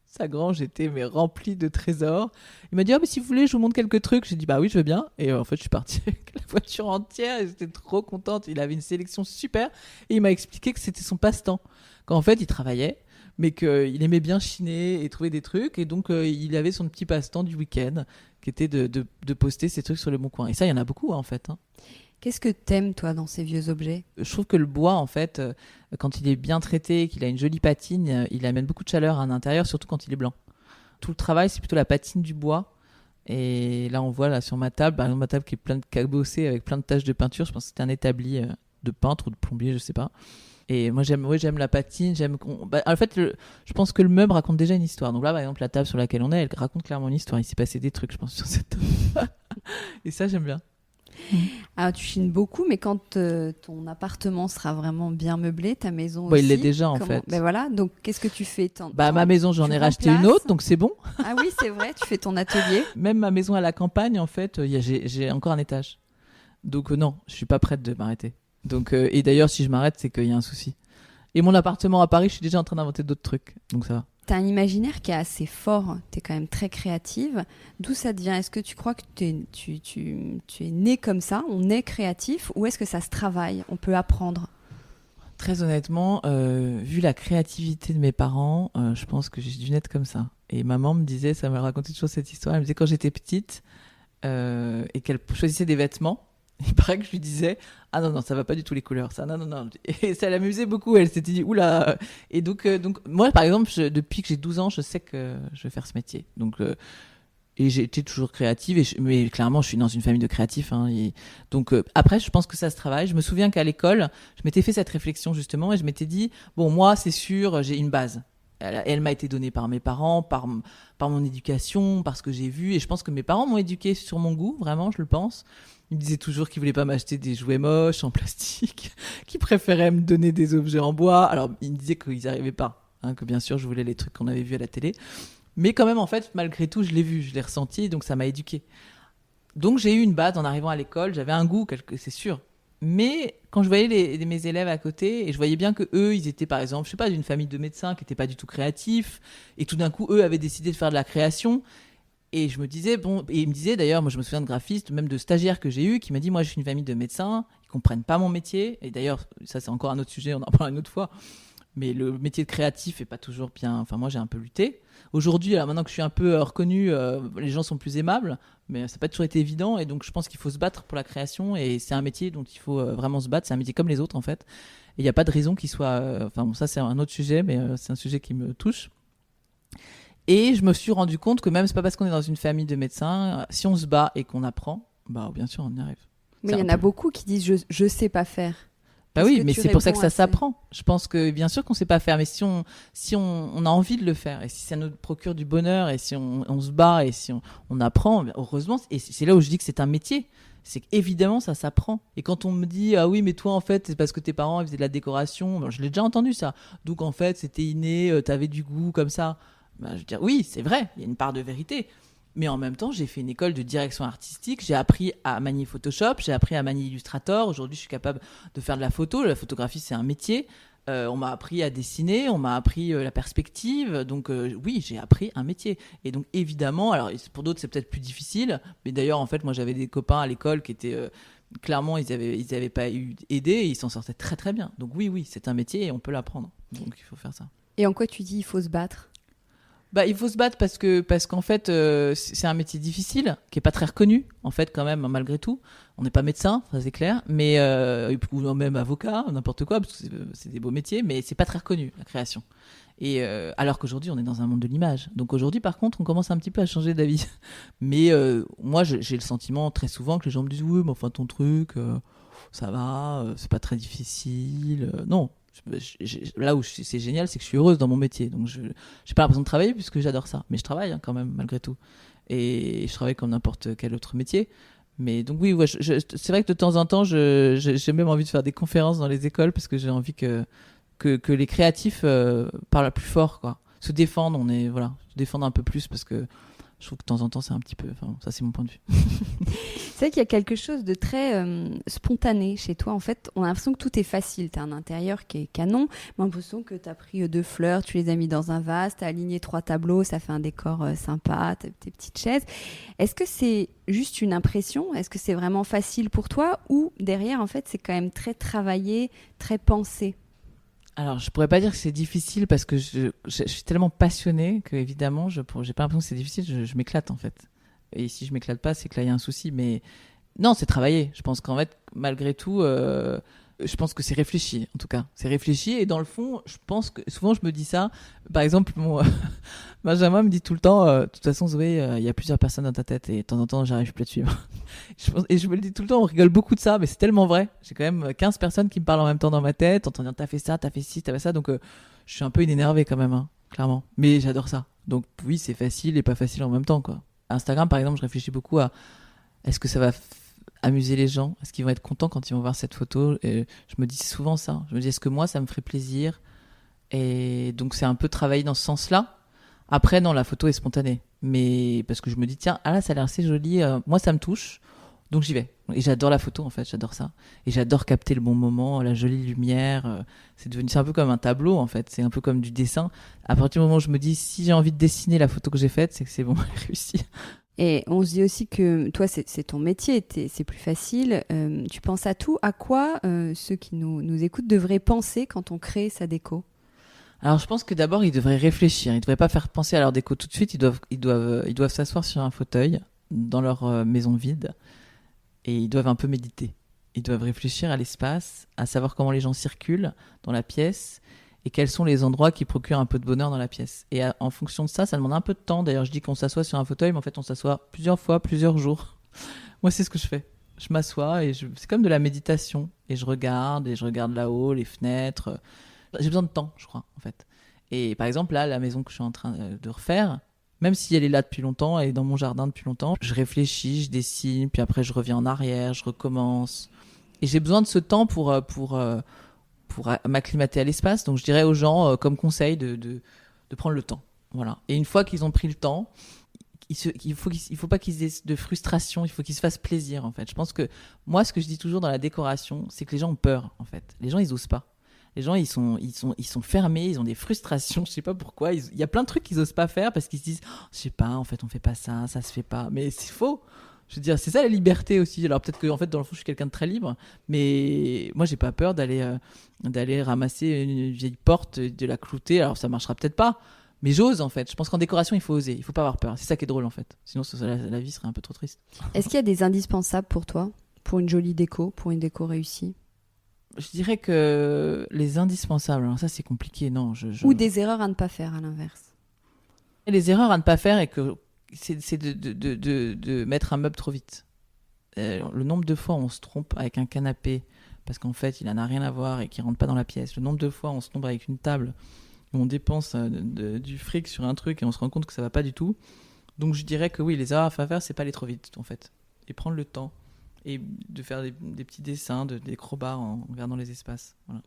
sa grange était remplie de trésors. Il m'a dit mais si vous voulez je vous montre quelques trucs. J'ai dit oui je veux bien et en fait je suis partie avec la voiture entière et j'étais trop contente. Il avait une sélection super et il m'a expliqué que c'était son passe-temps, qu'en fait il travaillait mais qu'il aimait bien chiner et trouver des trucs. Et donc, il avait son petit passe-temps du week-end, qui était de poster ses trucs sur le Bon Coin. Et ça, il y en a beaucoup, en fait. Hein. Qu'est-ce que t'aimes, toi, dans ces vieux objets ? Je trouve que le bois, en fait, quand il est bien traité, qu'il a une jolie patine, il amène beaucoup de chaleur à l'intérieur, surtout quand il est blanc. Tout le travail, c'est plutôt la patine du bois. Et là, on voit là, sur ma table, par exemple, ma table qui est pleine de cabossés avec plein de taches de peinture. Je pense que c'était un établi de peintre ou de plombier, je sais pas. Et moi, j'aime la patine. En fait, je pense que le meuble raconte déjà une histoire. Donc là, par exemple, la table sur laquelle on est, elle raconte clairement une histoire. Il s'est passé des trucs, je pense, sur cette table. Et ça, j'aime bien. Alors, tu chines beaucoup, mais quand ton appartement sera vraiment bien meublé, ta maison Bon, aussi. il l'est déjà, en fait. Ben voilà, donc qu'est-ce que tu fais? Ma maison, j'en ai racheté une autre, donc c'est bon. Ah oui, c'est vrai, tu fais ton atelier. Même ma maison à la campagne, en fait, j'ai encore un étage. Donc non, je suis pas prête de m'arrêter. Donc, et d'ailleurs, si je m'arrête, c'est qu'il y a un souci. Et mon appartement à Paris, je suis déjà en train d'inventer d'autres trucs, donc ça va. T'as un imaginaire qui est assez fort, t'es quand même très créative. D'où ça te vient? Est-ce que tu crois que tu es né comme ça, on est créatif, ou est-ce que ça se travaille, on peut apprendre? Très honnêtement, vu la créativité de mes parents, je pense que j'ai dû naître comme ça. Et maman me disait, ça me racontait toujours cette histoire, elle me disait quand j'étais petite et qu'elle choisissait des vêtements, il paraît que je lui disais ah non ça va pas du tout les couleurs, ça non, et ça l'amusait beaucoup, elle s'était dit oula. Et donc moi par exemple depuis que j'ai 12 ans je sais que je vais faire ce métier, donc et j'ai été toujours créative mais clairement je suis dans une famille de créatifs, hein, et donc après je pense que ça se travaille. Je me souviens qu'à l'école je m'étais fait cette réflexion justement et je m'étais dit bon moi c'est sûr j'ai une base. Elle m'a été donnée par mes parents, par mon éducation, par ce que j'ai vu. Et je pense que mes parents m'ont éduquée sur mon goût, vraiment, je le pense. Ils me disaient toujours qu'ils voulaient pas m'acheter des jouets moches en plastique, qu'ils préféraient me donner des objets en bois. Alors, ils me disaient qu'ils n'y arrivaient pas, hein, que bien sûr, je voulais les trucs qu'on avait vus à la télé. Mais quand même, en fait, malgré tout, je l'ai vu, je l'ai ressenti, donc ça m'a éduquée. Donc, j'ai eu une base en arrivant à l'école. J'avais un goût, c'est sûr. Mais quand je voyais mes élèves à côté, et je voyais bien que eux, ils étaient par exemple, je sais pas, d'une famille de médecins qui n'étaient pas du tout créatifs, et tout d'un coup, eux avaient décidé de faire de la création. Et je me disais, bon, et ils me disaient d'ailleurs, moi je me souviens de graphistes, même de stagiaires que j'ai eu, qui m'a dit, moi je suis une famille de médecins, ils comprennent pas mon métier. Et d'ailleurs, ça c'est encore un autre sujet, on en parlera une autre fois. Mais le métier de créatif est pas toujours bien. Enfin, moi, j'ai un peu lutté. Aujourd'hui, maintenant que je suis un peu reconnu, les gens sont plus aimables, mais ça n'a pas toujours été évident. Et donc, je pense qu'il faut se battre pour la création. Et c'est un métier dont il faut vraiment se battre. C'est un métier comme les autres, en fait. Et il n'y a pas de raison qu'il soit. Enfin, bon, ça, c'est un autre sujet, mais c'est un sujet qui me touche. Et je me suis rendu compte que même c'est pas parce qu'on est dans une famille de médecins, si on se bat et qu'on apprend, bah bien sûr, on y arrive. Mais il y en a beaucoup qui disent je sais pas faire. Bah oui, mais c'est pour ça que ça s'apprend. Je pense que bien sûr qu'on sait pas faire, mais si on a envie de le faire, et si ça nous procure du bonheur, et si on se bat, et si on apprend, heureusement, et c'est là où je dis que c'est un métier. C'est qu'évidemment, ça s'apprend. Et quand on me dit, ah oui, mais toi, en fait, c'est parce que tes parents ils faisaient de la décoration, ben, je l'ai déjà entendu ça. Donc, en fait, c'était inné, t'avais du goût comme ça. Ben, je veux dire, oui, c'est vrai, il y a une part de vérité. Mais en même temps, j'ai fait une école de direction artistique, j'ai appris à manier Photoshop, j'ai appris à manier Illustrator. Aujourd'hui, je suis capable de faire de la photo. La photographie, c'est un métier. On m'a appris à dessiner, on m'a appris la perspective. Donc oui, j'ai appris un métier. Et donc évidemment, alors pour d'autres, c'est peut-être plus difficile. Mais d'ailleurs, en fait, moi, j'avais des copains à l'école qui étaient... clairement, ils avaient pas eu aidé et ils s'en sortaient très très bien. Donc oui, c'est un métier et on peut l'apprendre. Donc il faut faire ça. Et en quoi tu dis il faut se battre ? Bah, il faut se battre parce qu'en fait, c'est un métier difficile, qui est pas très reconnu, en fait, quand même, malgré tout. On n'est pas médecin, ça c'est clair, mais ou même avocat, n'importe quoi, parce que c'est des beaux métiers, mais c'est pas très reconnu, la création. Et alors qu'aujourd'hui, on est dans un monde de l'image. Donc aujourd'hui, par contre, on commence un petit peu à changer d'avis. Mais moi, j'ai le sentiment très souvent que les gens me disent oui, mais enfin ton truc, ça va, c'est pas très difficile. Non. Là où c'est génial, c'est que je suis heureuse dans mon métier, donc je n'ai pas l'impression de travailler puisque j'adore ça, mais je travaille hein, quand même malgré tout, et je travaille comme n'importe quel autre métier. Mais donc oui, ouais, c'est vrai que de temps en temps j'ai même envie de faire des conférences dans les écoles parce que j'ai envie que les créatifs parlent plus fort, quoi, se défendent, se défendent un peu plus, parce que je trouve que de temps en temps c'est un petit peu, enfin ça c'est mon point de vue. C'est vrai qu'il y a quelque chose de très spontané chez toi. En fait, on a l'impression que tout est facile. Tu as un intérieur qui est canon. On a l'impression que tu as pris 2 fleurs, tu les as mis dans un vase, tu as aligné 3 tableaux, ça fait un décor sympa, t'as tes petites chaises. Est-ce que c'est juste une impression ? Est-ce que c'est vraiment facile pour toi ? Ou derrière, en fait, c'est quand même très travaillé, très pensé ? Alors, je pourrais pas dire que c'est difficile parce que je suis tellement passionnée que, évidemment, j'ai pas l'impression que c'est difficile, je m'éclate en fait. Et si je m'éclate pas, c'est que là, il y a un souci. Mais non, c'est travailler. Je pense qu'en fait, malgré tout, Je pense que c'est réfléchi, en tout cas. C'est réfléchi, et dans le fond, je pense que souvent je me dis ça. Par exemple, mon Benjamin me dit tout le temps, de toute façon, Zoé, il y a plusieurs personnes dans ta tête, et de temps en temps, j'arrive plus à te suivre. Et je me le dis tout le temps, on rigole beaucoup de ça, mais c'est tellement vrai. J'ai quand même 15 personnes qui me parlent en même temps dans ma tête, en train de dire, t'as fait ça, t'as fait ci, t'as fait ça, donc je suis un peu énervé quand même, hein, clairement. Mais j'adore ça. Donc oui, c'est facile et pas facile en même temps, quoi. Instagram, par exemple, je réfléchis beaucoup à, est-ce que ça va amuser les gens? Est-ce qu'ils vont être contents quand ils vont voir cette photo? Et je me dis souvent ça. Je me dis, est-ce que moi, ça me ferait plaisir? Et donc, c'est un peu travailler dans ce sens-là. Après, non, la photo est spontanée. Mais parce que je me dis, tiens, ah là, ça a l'air assez joli. Moi, ça me touche. Donc, j'y vais. Et j'adore la photo, en fait. J'adore ça. Et j'adore capter le bon moment, la jolie lumière. C'est un peu comme un tableau, en fait. C'est un peu comme du dessin. À partir du moment où je me dis, si j'ai envie de dessiner la photo que j'ai faite, c'est que c'est bon, réussi. Et on se dit aussi que toi, c'est ton métier, c'est plus facile. Tu penses à tout. À quoi ceux qui nous écoutent devraient penser quand on crée sa déco? Alors, je pense que d'abord, ils devraient réfléchir. Ils ne devraient pas faire penser à leur déco tout de suite. Ils doivent s'asseoir sur un fauteuil dans leur maison vide, et ils doivent un peu méditer. Ils doivent réfléchir à l'espace, à savoir comment les gens circulent dans la pièce, et quels sont les endroits qui procurent un peu de bonheur dans la pièce. Et en fonction de ça, ça demande un peu de temps. D'ailleurs, je dis qu'on s'assoit sur un fauteuil, mais en fait, on s'assoit plusieurs fois, plusieurs jours. Moi, c'est ce que je fais. Je m'assois, et c'est comme de la méditation. Et je regarde là-haut, les fenêtres. J'ai besoin de temps, je crois, en fait. Et par exemple, là, la maison que je suis en train de refaire, même si elle est là depuis longtemps, elle est dans mon jardin depuis longtemps, je réfléchis, je dessine, puis après, je reviens en arrière, je recommence. Et j'ai besoin de ce temps pour m'acclimater à l'espace. Donc je dirais aux gens comme conseil de prendre le temps. Voilà. Et une fois qu'ils ont pris le temps, il faut pas qu'ils aient de frustration, il faut qu'ils se fassent plaisir, en fait. Je pense que moi, ce que je dis toujours dans la décoration, c'est que les gens ont peur, en fait. Les gens, ils osent pas. Les gens, ils sont fermés, ils ont des frustrations, je sais pas pourquoi. Il y a plein de trucs qu'ils osent pas faire parce qu'ils se disent, oh, je sais pas, en fait, on fait pas ça, ça se fait pas. Mais c'est faux. Je veux dire, c'est ça la liberté aussi. Alors peut-être que, en fait, dans le fond, je suis quelqu'un de très libre, mais moi, j'ai pas peur d'aller ramasser une vieille porte, de la clouter. Alors ça marchera peut-être pas, mais j'ose, en fait. Je pense qu'en décoration, il faut oser, il faut pas avoir peur. C'est ça qui est drôle, en fait. Sinon, la vie serait un peu trop triste. Est-ce qu'il y a des indispensables pour toi, pour une jolie déco, pour une déco réussie? Je dirais que les indispensables, alors ça, c'est compliqué, non. Ou des erreurs à ne pas faire, à l'inverse. Et les erreurs à ne pas faire, et que c'est de mettre un meuble trop vite. Le nombre de fois où on se trompe avec un canapé parce qu'en fait il n'en a rien à voir et qu'il rentre pas dans la pièce, le nombre de fois où on se trompe avec une table où on dépense du fric sur un truc et on se rend compte que ça va pas du tout. Donc je dirais que oui, les erreurs à faire, c'est pas aller trop vite, en fait, et prendre le temps et de faire des petits dessins, des crowbars en regardant les espaces. Voilà.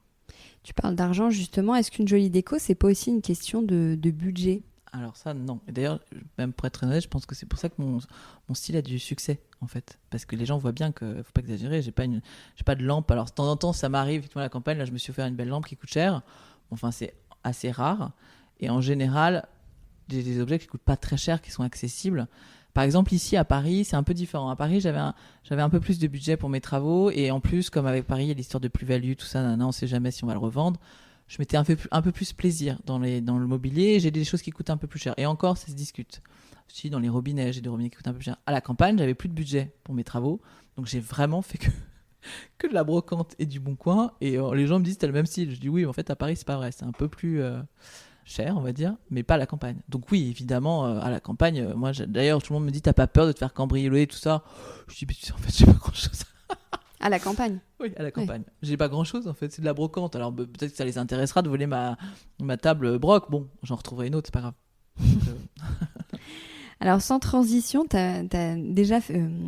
Tu parles d'argent, justement. Est-ce qu'une jolie déco, c'est pas aussi une question de budget? Alors ça, non. Et d'ailleurs, même pour être très honnête, je pense que c'est pour ça que mon style a du succès, en fait. Parce que les gens voient bien qu'il ne faut pas exagérer. J'ai pas de lampe. Alors, de temps en temps, ça m'arrive, effectivement, à la campagne. Là, je me suis offert une belle lampe qui coûte cher. Enfin, c'est assez rare. Et en général, j'ai des objets qui ne coûtent pas très cher, qui sont accessibles. Par exemple, ici, à Paris, c'est un peu différent. À Paris, j'avais un peu plus de budget pour mes travaux. Et en plus, comme avec Paris, il y a l'histoire de plus-value, tout ça, on ne sait jamais si on va le revendre. Je m'étais un peu plus plaisir dans le mobilier. J'ai des choses qui coûtent un peu plus cher. Et encore, ça se discute. Si, dans les robinets, j'ai des robinets qui coûtent un peu plus cher. À la campagne, j'avais plus de budget pour mes travaux. Donc, j'ai vraiment fait que de la brocante et du Bon Coin. Et les gens me disent, t'as le même style. Je dis oui, mais en fait, à Paris, c'est pas vrai. C'est un peu plus cher, on va dire, mais pas à la campagne. Donc oui, évidemment, à la campagne, moi, d'ailleurs, tout le monde me dit, t'as pas peur de te faire cambrioler, tout ça. Je dis, en fait, j'ai pas grand-chose. À la campagne? Oui, à la campagne. Oui. J'ai pas grand-chose, en fait. C'est de la brocante. Alors, peut-être que ça les intéressera de voler ma table broc. Bon, j'en retrouverai une autre, c'est pas grave. Alors, sans transition, tu as déjà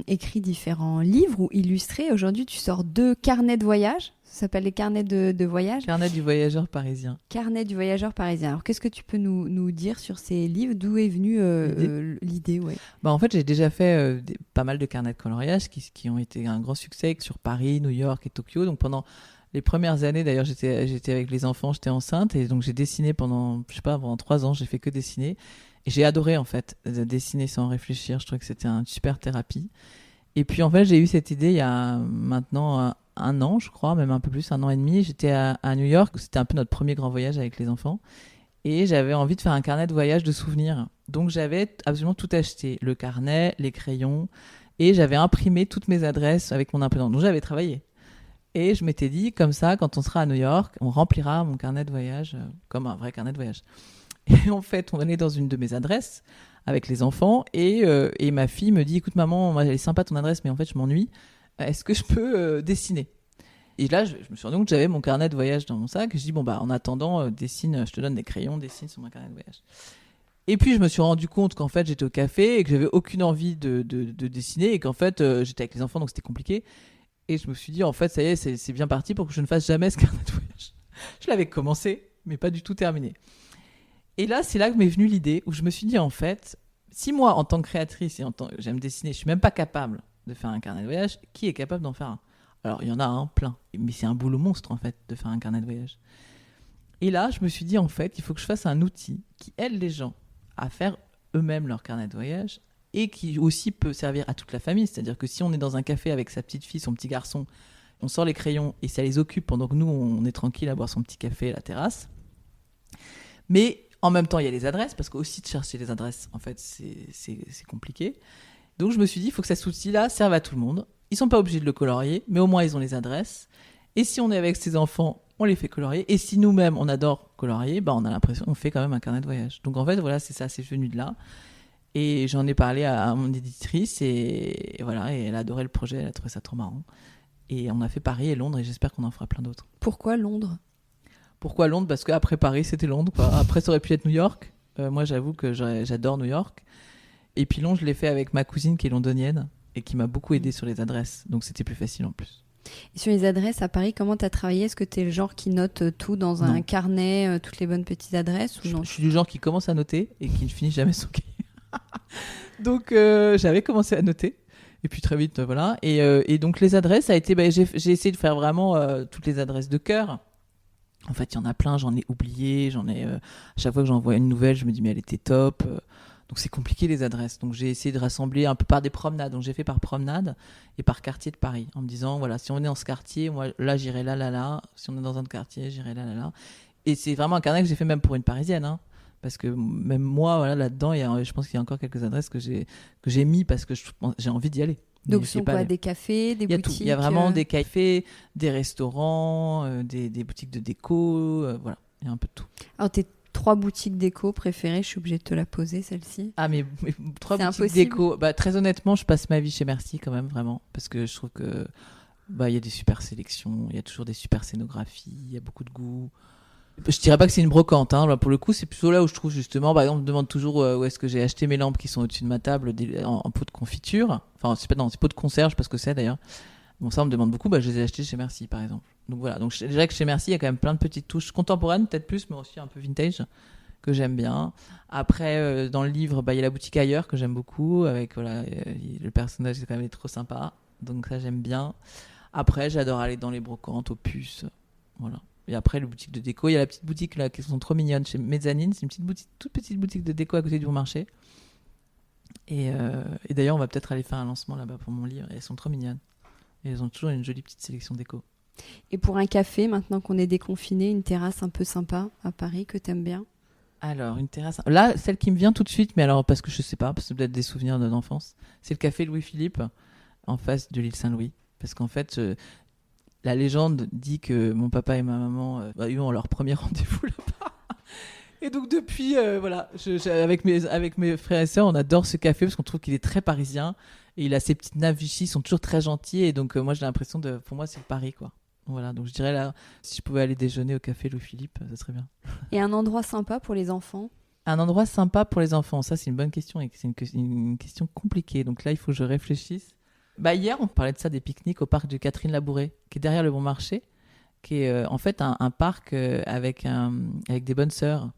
écrit différents livres ou illustré. Aujourd'hui, tu sors 2 carnets de voyage. Ça s'appelle les carnets de voyage. Carnet du voyageur parisien. Carnet du voyageur parisien. Alors, qu'est-ce que tu peux nous dire sur ces livres? D'où est venue l'idée? Ouais. En fait, j'ai déjà fait pas mal de carnets de coloriage qui ont été un grand succès sur Paris, New York et Tokyo. Donc, pendant les premières années, d'ailleurs, j'étais avec les enfants, j'étais enceinte. Et donc, j'ai dessiné pendant 3 ans. J'ai fait que dessiner. Et j'ai adoré, en fait, de dessiner sans réfléchir. Je trouvais que c'était une super thérapie. Et puis, en fait, j'ai eu cette idée il y a maintenant un an, je crois, même un peu plus, 1 an et demi. J'étais à New York. C'était un peu notre premier grand voyage avec les enfants. Et j'avais envie de faire un carnet de voyage de souvenirs. Donc, j'avais absolument tout acheté. Le carnet, les crayons. Et j'avais imprimé toutes mes adresses avec mon imprimante. Donc, j'avais travaillé. Et je m'étais dit, comme ça, quand on sera à New York, on remplira mon carnet de voyage comme un vrai carnet de voyage. Et en fait, on allait dans une de mes adresses avec les enfants et ma fille me dit, écoute maman, elle est sympa ton adresse, mais en fait, je m'ennuie. Est-ce que je peux dessiner ? Et là, je me suis rendu compte que j'avais mon carnet de voyage dans mon sac. Je dis, bon, en attendant, dessine, je te donne des crayons, dessine sur mon carnet de voyage. Et puis, je me suis rendu compte qu'en fait, j'étais au café et que j'avais aucune envie de dessiner et qu'en fait, j'étais avec les enfants, donc c'était compliqué. Et je me suis dit, en fait, ça y est, c'est bien parti pour que je ne fasse jamais ce carnet de voyage. Je l'avais commencé, mais pas du tout terminé. Et là, c'est là que m'est venue l'idée où je me suis dit, en fait, si moi, en tant que créatrice et j'aime dessiner, je suis même pas capable de faire un carnet de voyage, qui est capable d'en faire un ? Alors, il y en a un plein, mais c'est un boulot monstre, en fait, de faire un carnet de voyage. Et là, je me suis dit, en fait, il faut que je fasse un outil qui aide les gens à faire eux-mêmes leur carnet de voyage et qui aussi peut servir à toute la famille. C'est-à-dire que si on est dans un café avec sa petite fille, son petit garçon, on sort les crayons et ça les occupe pendant que nous, on est tranquille à boire son petit café à la terrasse. Mais en même temps, il y a les adresses, parce qu'aussi de chercher les adresses, en fait, c'est compliqué. Donc, je me suis dit, il faut que cet outil-là serve à tout le monde. Ils ne sont pas obligés de le colorier, mais au moins, ils ont les adresses. Et si on est avec ses enfants, on les fait colorier. Et si nous-mêmes, on adore colorier, on a l'impression qu'on fait quand même un carnet de voyage. Donc, en fait, voilà, c'est ça, c'est venu de là. Et j'en ai parlé à mon éditrice et voilà, et elle a adoré le projet, elle a trouvé ça trop marrant. Et on a fait Paris et Londres et j'espère qu'on en fera plein d'autres. Pourquoi Londres ? Pourquoi Londres ? Parce qu'après Paris, c'était Londres, quoi. Après, ça aurait pu être New York. Moi, j'avoue que j'adore New York. Et puis Londres, je l'ai fait avec ma cousine qui est londonienne et qui m'a beaucoup aidée sur les adresses. Donc, c'était plus facile en plus. Et sur les adresses à Paris, comment tu as travaillé ? Est-ce que tu es le genre qui note tout dans un carnet, toutes les bonnes petites adresses ou non ? Je suis du genre qui commence à noter et qui ne finit jamais son cahier. Donc, j'avais commencé à noter. Et puis très vite, voilà. Et donc, les adresses, ça a été... j'ai essayé de faire vraiment toutes les adresses de cœur. En fait, il y en a plein, j'en ai oublié. À chaque fois que j'envoie une nouvelle, je me dis, mais elle était top. Donc, c'est compliqué, les adresses. Donc, j'ai essayé de rassembler un peu par des promenades. Donc, j'ai fait par promenade et par quartier de Paris. En me disant, voilà, si on est dans ce quartier, moi, là, j'irai là, là, là. Si on est dans un autre quartier, j'irai là, là, là. Et c'est vraiment un carnet que j'ai fait même pour une Parisienne, hein. Parce que même moi, voilà, là-dedans, je pense qu'il y a encore quelques adresses que j'ai mis parce que j'ai envie d'y aller. Donc, ce sont quoi ? Des cafés, des boutiques ? Il y a vraiment des cafés, des restaurants, des boutiques de déco, voilà, il y a un peu de tout. Alors, tes 3 boutiques déco préférées, je suis obligée de te la poser, celle-ci. Ah, mais 3 boutiques impossible. déco, très honnêtement, je passe ma vie chez Merci quand même, vraiment, parce que je trouve que il y a des super sélections, il y a toujours des super scénographies, il y a beaucoup de goût. Je dirais pas que c'est une brocante, hein. Là, pour le coup, c'est plutôt là où je trouve justement, par exemple, on me demande toujours où est-ce que j'ai acheté mes lampes qui sont au-dessus de ma table en pot de confiture. Enfin, c'est pot de conserve, je sais pas ce que c'est d'ailleurs. Bon, ça, on me demande beaucoup, je les ai achetés chez Merci, par exemple. Donc voilà, donc je dirais que chez Merci, il y a quand même plein de petites touches contemporaines, peut-être plus, mais aussi un peu vintage, que j'aime bien. Après, dans le livre, il y a la boutique ailleurs, que j'aime beaucoup, avec voilà, le personnage, c'est quand même trop sympa. Donc ça, j'aime bien. Après, j'adore aller dans les brocantes, aux puces, voilà. Et après, les boutiques de déco, il y a la petite boutique là qui sont trop mignonnes chez Mezzanine. C'est une toute petite boutique de déco à côté du bon marché. Et d'ailleurs, on va peut-être aller faire un lancement là-bas pour mon livre. Et elles sont trop mignonnes. Et elles ont toujours une jolie petite sélection déco. Et pour un café, maintenant qu'on est déconfiné, une terrasse un peu sympa à Paris que t'aimes bien ? Alors, une terrasse... Là, celle qui me vient tout de suite, mais alors parce que je sais pas, parce que c'est peut-être des souvenirs d'enfance, c'est le café Louis-Philippe, en face de l'île Saint-Louis. Parce qu'en fait... la légende dit que mon papa et ma maman ont leur premier rendez-vous là-bas. Et donc depuis, voilà, avec mes frères et sœurs, on adore ce café parce qu'on trouve qu'il est très parisien. Et il a ses petites naves Vichy, ils sont toujours très gentils. Et donc moi, j'ai l'impression pour moi, c'est le Paris, quoi. Voilà, donc je dirais là, si je pouvais aller déjeuner au café Louis-Philippe, ça serait bien. Et un endroit sympa pour les enfants ? Un endroit sympa pour les enfants, ça c'est une bonne question et c'est une question compliquée. Donc là, il faut que je réfléchisse. Hier, on parlait de ça, des pique-niques au parc de Catherine Labouré, qui est derrière le Bon Marché, qui est en fait un parc avec des bonnes sœurs.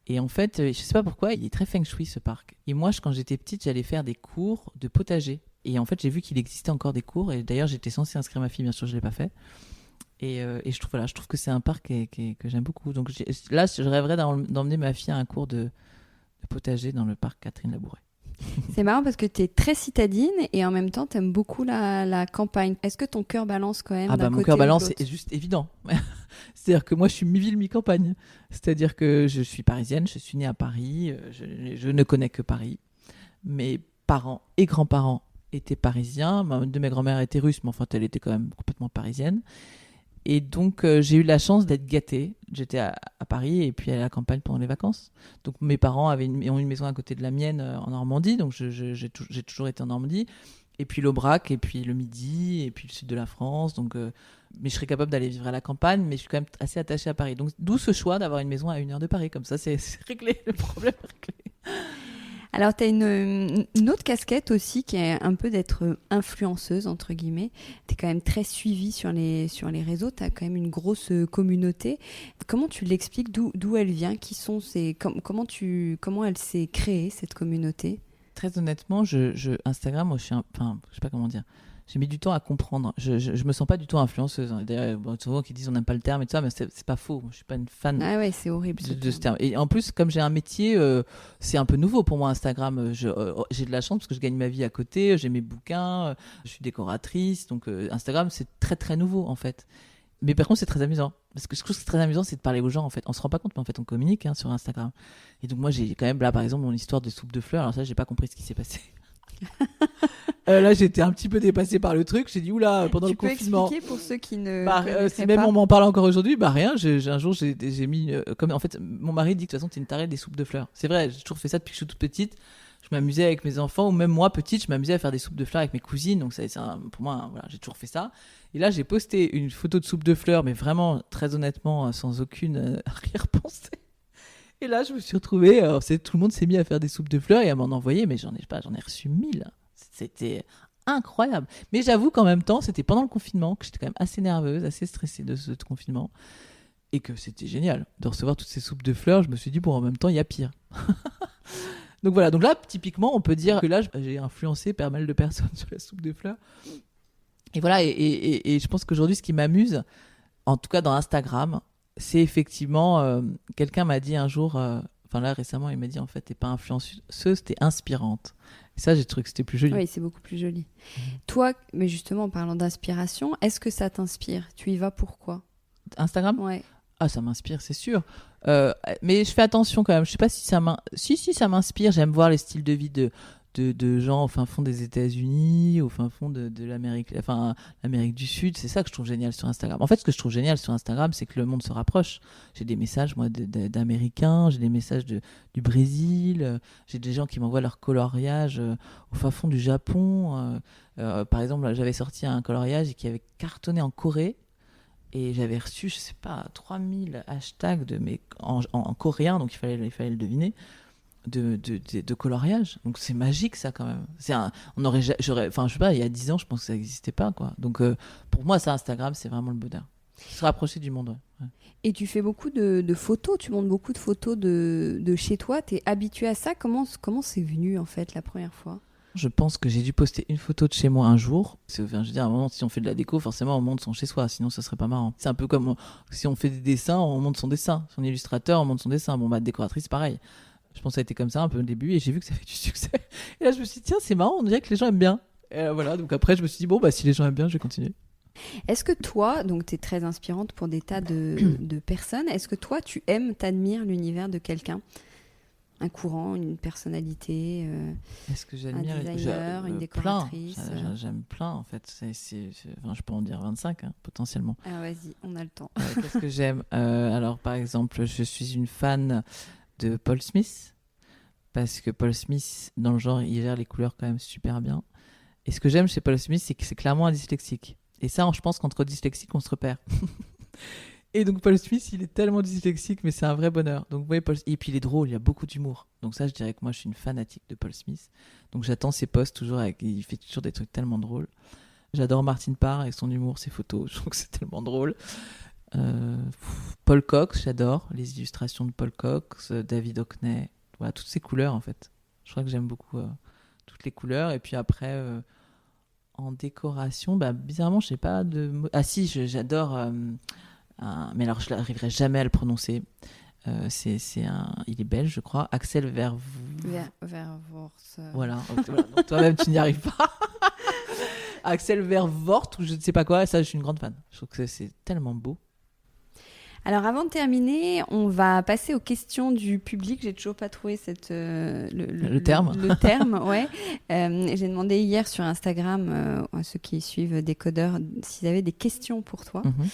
Et en fait, je ne sais pas pourquoi, il est très feng shui ce parc. Et moi, quand j'étais petite, j'allais faire des cours de potager. Et en fait, j'ai vu qu'il existait encore des cours. Et d'ailleurs, j'étais censée inscrire ma fille, bien sûr, je ne l'ai pas fait. Et je trouve que c'est un parc que j'aime beaucoup. Donc là, je rêverais d'emmener ma fille à un cours de potager dans le parc Catherine Labouré. C'est marrant parce que tu es très citadine et en même temps tu aimes beaucoup la campagne. Est-ce que ton cœur balance quand même d'un côté ? Mon cœur balance, c'est juste évident. C'est-à-dire que moi je suis mi-ville, mi-campagne. C'est-à-dire que je suis parisienne, je suis née à Paris, je ne connais que Paris. Mes parents et grands-parents étaient parisiens. Une de mes grand-mères était russe, mais enfin elle était quand même complètement parisienne. Et donc, j'ai eu la chance d'être gâtée. J'étais à Paris et puis à la campagne pendant les vacances. Donc, mes parents ont une maison à côté de la mienne en Normandie. Donc, j'ai toujours été en Normandie. Et puis l'Aubrac, et puis le Midi, et puis le sud de la France. Donc, mais je serais capable d'aller vivre à la campagne, mais je suis quand même assez attachée à Paris. Donc, d'où ce choix d'avoir une maison à 1 heure de Paris. Comme ça, c'est réglé, le problème est réglé. Alors, tu as une autre casquette aussi qui est un peu d'être influenceuse, entre guillemets. Tu es quand même très suivie sur les réseaux, tu as quand même une grosse communauté. Comment tu l'expliques, d'où elle vient, qui sont comment elle s'est créée, cette communauté? Très honnêtement, Instagram, moi, je sais pas comment dire. J'ai mis du temps à comprendre. Je me sens pas du tout influenceuse. D'ailleurs, souvent qui disent on n'aime pas le terme et tout ça, mais c'est pas faux. Moi, je suis pas une fan. Ah ouais, c'est horrible de ce terme. Et en plus, comme j'ai un métier, c'est un peu nouveau pour moi Instagram. J'ai de la chance parce que je gagne ma vie à côté. J'ai mes bouquins, je suis décoratrice, donc Instagram c'est très très nouveau en fait. Mais par contre, c'est très amusant. Parce que je trouve que c'est très amusant, c'est de parler aux gens, en fait. On se rend pas compte, mais en fait, on communique sur Instagram. Et donc, moi, j'ai quand même, là, par exemple, mon histoire de soupe de fleurs. Alors ça, j'ai pas compris ce qui s'est passé. Là, j'étais un petit peu dépassée par le truc. J'ai dit, oula, pendant le confinement. Tu peux expliquer pour ceux qui ne si même on m'en parle encore aujourd'hui, rien. Un jour, j'ai mis... comme, en fait, mon mari dit que de toute façon, t'es une tarée des soupes de fleurs. C'est vrai, j'ai toujours fait ça depuis que je suis toute petite. Je m'amusais avec mes enfants, ou même moi, petite, je m'amusais à faire des soupes de fleurs avec mes cousines. Donc, pour moi, voilà, j'ai toujours fait ça. Et là, j'ai posté une photo de soupe de fleurs, mais vraiment, très honnêtement, sans aucune arrière-pensée. Et là, je me suis retrouvée, tout le monde s'est mis à faire des soupes de fleurs et à m'en envoyer, mais j'en ai reçu 1000. C'était incroyable. Mais j'avoue qu'en même temps, c'était pendant le confinement, que j'étais quand même assez nerveuse, assez stressée de ce confinement. Et que c'était génial de recevoir toutes ces soupes de fleurs. Je me suis dit, bon, en même temps, il y a pire. Donc voilà, donc là, typiquement, on peut dire que là, j'ai influencé pas mal de personnes sur la soupe de fleurs. Et voilà, et je pense qu'aujourd'hui, ce qui m'amuse, en tout cas dans Instagram, c'est effectivement, quelqu'un m'a dit un jour, là récemment, il m'a dit en fait, t'es pas influenceuse, t'es inspirante. Et ça, j'ai trouvé que c'était plus joli. Oui, c'est beaucoup plus joli. Toi, mais justement, en parlant d'inspiration, est-ce que ça t'inspire? Tu y vas pourquoi? Instagram? Ouais. Ah, ça m'inspire, c'est sûr. Mais je fais attention quand même. Je sais pas si ça ça m'inspire. J'aime voir les styles de vie de gens au fin fond des États-Unis, au fin fond de l'Amérique, l'Amérique du Sud. C'est ça que je trouve génial sur Instagram. En fait, ce que je trouve génial sur Instagram, c'est que le monde se rapproche. J'ai des messages, moi, d'Américains, j'ai des messages du Brésil, j'ai des gens qui m'envoient leur coloriage au fin fond du Japon. Par exemple, j'avais sorti un coloriage qui avait cartonné en Corée. Et j'avais reçu, je sais pas, 3000 hashtags en coréen, donc il fallait le deviner, de coloriage. Donc c'est magique ça quand même. Je sais pas, il y a 10 ans, je pense que ça n'existait pas quoi. Donc pour moi, ça, Instagram, c'est vraiment le bonheur. Se rapprocher du monde, ouais. Et tu fais beaucoup de photos, tu montes beaucoup de photos de chez toi. Tu es habitué à ça? Comment c'est venu en fait la première fois? Je pense que j'ai dû poster une photo de chez moi un jour. Je veux dire, à un moment, si on fait de la déco, forcément, on monte son chez soi. Sinon, ça serait pas marrant. C'est un peu comme si on fait des dessins, on monte son dessin. Si on est illustrateur, on monte son dessin. Bon, décoratrice, pareil. Je pense que ça a été comme ça un peu au début et j'ai vu que ça fait du succès. Et là, je me suis dit, tiens, c'est marrant, on dirait que les gens aiment bien. Et voilà, donc après, je me suis dit, bon, si les gens aiment bien, je vais continuer. Est-ce que toi, donc tu es très inspirante pour des tas de personnes, est-ce que toi, t'admires l'univers de quelqu'un? Un courant, une personnalité, est-ce que j'admire un designer, une décoratrice? J'aime plein en fait. Je peux en dire 25 potentiellement. Ah vas-y, on a le temps. Qu'est-ce que j'aime alors par exemple, je suis une fan de Paul Smith parce que Paul Smith, dans le genre, il gère les couleurs quand même super bien. Et ce que j'aime chez Paul Smith, c'est que c'est clairement un dyslexique. Et ça, je pense qu'entre dyslexiques, on se repère. Et donc Paul Smith, il est tellement dyslexique, mais c'est un vrai bonheur. Donc et puis il est drôle, il y a beaucoup d'humour. Donc ça, je dirais que moi, je suis une fanatique de Paul Smith. Donc j'attends ses posts toujours il fait toujours des trucs tellement drôles. J'adore Martin Parr avec son humour, ses photos. Je trouve que c'est tellement drôle. Paul Cox, j'adore les illustrations de Paul Cox, David Hockney. Voilà, toutes ces couleurs en fait. Je crois que j'aime beaucoup toutes les couleurs. Et puis après, en décoration, bizarrement, je sais pas de. Ah si, j'adore. Mais alors je n'arriverai jamais à le prononcer. Il est belge, je crois. Axel Vervoort. Voilà. Donc, toi-même, tu n'y arrives pas. Axel Vervoort ou je ne sais pas quoi. Ça, je suis une grande fan. Je trouve que c'est tellement beau. Alors, avant de terminer, on va passer aux questions du public. J'ai toujours pas trouvé le terme. Le terme, ouais. J'ai demandé hier sur Instagram à ceux qui suivent Décodeur s'ils avaient des questions pour toi. Mm-hmm.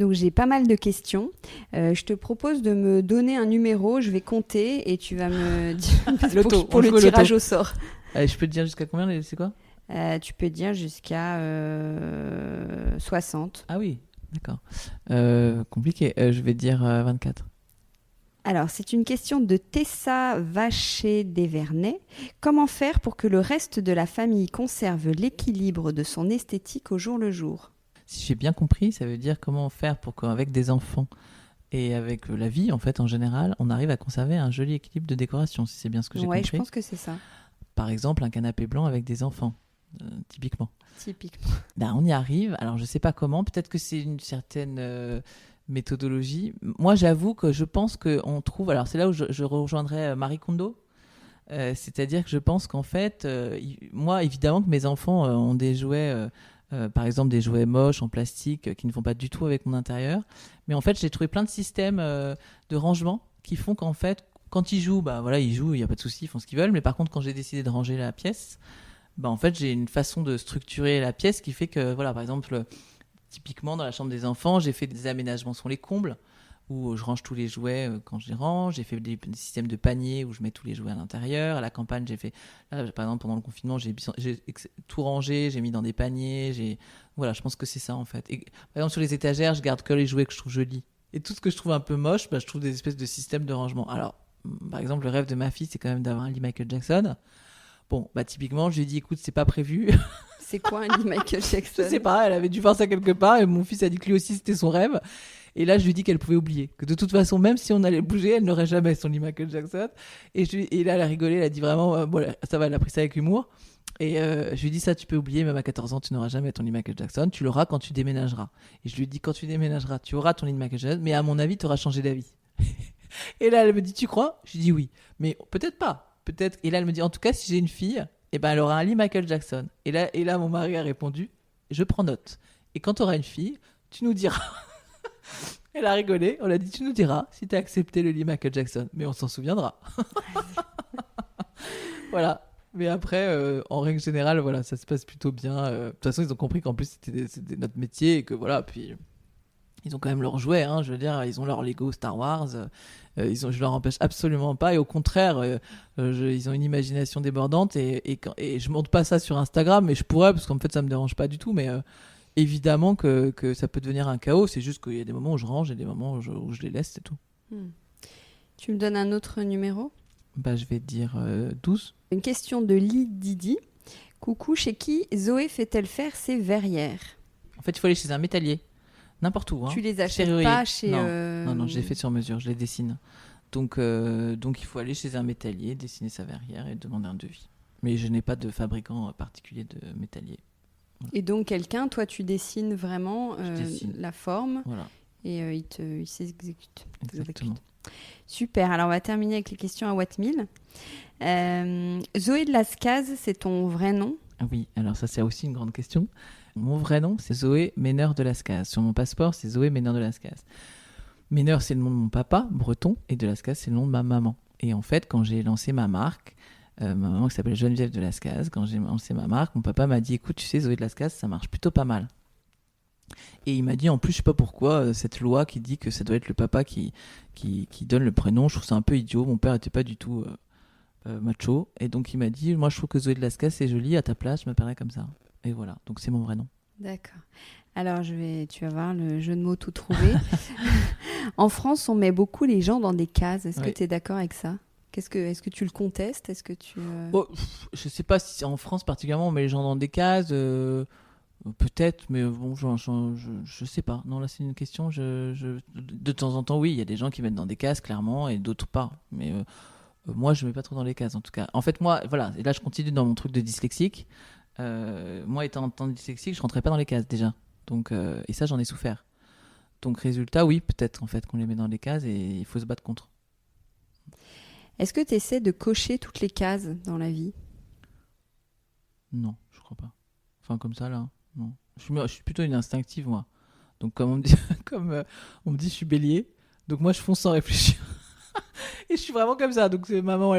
Donc j'ai pas mal de questions. Je te propose de me donner un numéro, je vais compter et tu vas me dire pour le tirage au sort. Je peux te dire jusqu'à combien, c'est quoi? Tu peux dire jusqu'à 60. Ah oui, d'accord. Compliqué. Je vais dire 24. Alors, c'est une question de Tessa Vacher-Desvernay. Comment faire pour que le reste de la famille conserve l'équilibre de son esthétique au jour le jour? Si j'ai bien compris, ça veut dire comment faire pour qu'avec des enfants et avec la vie, en fait, en général, on arrive à conserver un joli équilibre de décoration, si c'est bien ce que j'ai compris. Oui, je pense que c'est ça. Par exemple, un canapé blanc avec des enfants, typiquement. Typiquement. Ben, on y arrive. Alors, je ne sais pas comment. Peut-être que c'est une certaine méthodologie. Moi, j'avoue que je pense qu'on trouve... Alors, c'est là où je rejoindrais Marie Kondo. C'est-à-dire que je pense qu'en fait, moi, évidemment que mes enfants ont des jouets... par exemple des jouets moches en plastique qui ne vont pas du tout avec mon intérieur. Mais en fait, j'ai trouvé plein de systèmes de rangement qui font qu'en fait, quand ils jouent, bah voilà, ils jouent, il n'y a pas de souci, ils font ce qu'ils veulent. Mais par contre, quand j'ai décidé de ranger la pièce, bah en fait, j'ai une façon de structurer la pièce qui fait que, voilà, par exemple, typiquement dans la chambre des enfants, j'ai fait des aménagements sur les combles où je range tous les jouets quand je les range. J'ai fait des systèmes de paniers où je mets tous les jouets à l'intérieur. À la campagne, j'ai fait... Là, par exemple, pendant le confinement, j'ai tout rangé, j'ai mis dans des paniers. Voilà, je pense que c'est ça, en fait. Et, par exemple, sur les étagères, je garde que les jouets que je trouve jolis. Et tout ce que je trouve un peu moche, bah, je trouve des espèces de systèmes de rangement. Alors, par exemple, le rêve de ma fille, c'est quand même d'avoir un lit Michael Jackson. Bon, bah typiquement, je lui ai dit, écoute, c'est pas prévu. C'est quoi un lit Michael Jackson? Je sais pas, elle avait dû voir ça quelque part et mon fils a dit que lui aussi c'était son rêve. Et là, je lui ai dit qu'elle pouvait oublier. Que de toute façon, même si on allait bouger, elle n'aurait jamais son lit Michael Jackson. Et là, elle a rigolé, elle a dit vraiment, bon, ça va, elle a pris ça avec humour. Et je lui ai dit, ça, tu peux oublier, même à 14 ans, tu n'auras jamais ton lit Michael Jackson. Tu l'auras quand tu déménageras. Et je lui ai dit, quand tu déménageras, tu auras ton lit Michael Jackson, mais à mon avis, tu auras changé d'avis. Et là, elle me dit, tu crois? Je lui ai dit oui. Mais peut-être pas. Peut-être. Et là, elle me dit, en tout cas, si j'ai une fille, eh ben, elle aura un lit Michael Jackson. Et là, mon mari a répondu, je prends note. Et quand tu auras une fille, tu nous diras. Elle a rigolé, on a dit, tu nous diras si tu as accepté le lit Michael Jackson. Mais on s'en souviendra. Voilà. Mais après, en règle générale, voilà, ça se passe plutôt bien. De toute façon, ils ont compris qu'en plus, c'était notre métier et que voilà, puis... Ils ont quand même leurs jouets, hein, je veux dire, ils ont leur Lego Star Wars, je leur empêche absolument pas, et au contraire, ils ont une imagination débordante, et je monte pas ça sur Instagram, mais je pourrais, parce qu'en fait ça me dérange pas du tout, mais évidemment que ça peut devenir un chaos, c'est juste qu'il y a des moments où je range et des moments où je les laisse, c'est tout. Tu me donnes un autre numéro? Bah, je vais dire 12. Une question de Lee Didi. Coucou, chez qui Zoé fait-elle faire ses verrières? En fait, il faut aller chez un métallier. N'importe où. Hein. Tu les achètes pas chez... Non, je les fais sur mesure, je les dessine. Donc il faut aller chez un métallier, dessiner sa verrière et demander un devis. Mais je n'ai pas de fabricant particulier de métallier. Voilà. Et donc toi tu dessines vraiment la forme, voilà. Et il s'exécute. Exactement. Super, alors on va terminer avec les questions à Watt 1000. Zoé de Lascaz, c'est ton vrai nom? Ah oui, alors ça c'est aussi une grande question. Mon vrai nom, c'est Zoé Méneur de Lascaz. Sur mon passeport, c'est Zoé Méneur de Lascaz. Méneur, c'est le nom de mon papa, breton, et de Lascaz, c'est le nom de ma maman. Et en fait, quand j'ai lancé ma marque, ma maman qui s'appelle Geneviève de Lascaz, quand j'ai lancé ma marque, mon papa m'a dit, écoute, tu sais, Zoé de Lascaz, ça marche plutôt pas mal. Et il m'a dit, en plus, je sais pas pourquoi, cette loi qui dit que ça doit être le papa qui donne le prénom, je trouve ça un peu idiot. Mon père était pas du tout macho. Et donc, il m'a dit, moi, je trouve que Zoé de Lascaz, c'est joli, à ta place, je m'appellerais comme ça. Et voilà, donc c'est mon vrai nom. D'accord. Alors, tu vas voir le jeu de mots tout trouvé. En France, on met beaucoup les gens dans des cases. Est-ce que tu es d'accord avec ça? Est-ce que tu le contestes? Est-ce que tu... Je sais pas si en France particulièrement on met les gens dans des cases. Peut-être, mais bon, je sais pas. Non, là c'est une question. De temps en temps, oui, il y a des gens qui mettent dans des cases clairement et d'autres pas. Mais moi, je mets pas trop dans les cases en tout cas. En fait, moi, voilà. Et là, je continue dans mon truc de dyslexique. Moi, étant dyslexique, je rentrais pas dans les cases déjà. Donc, et ça, j'en ai souffert. Donc, résultat, oui, peut-être en fait qu'on les met dans les cases et il faut se battre contre. Est-ce que tu essaies de cocher toutes les cases dans la vie? Non, je crois pas. Enfin, comme ça, là, non. Je suis plutôt une instinctive, moi. Donc, comme on me dit, je suis bélier. Donc, moi, je fonce sans réfléchir. Et je suis vraiment comme ça. Donc, maman,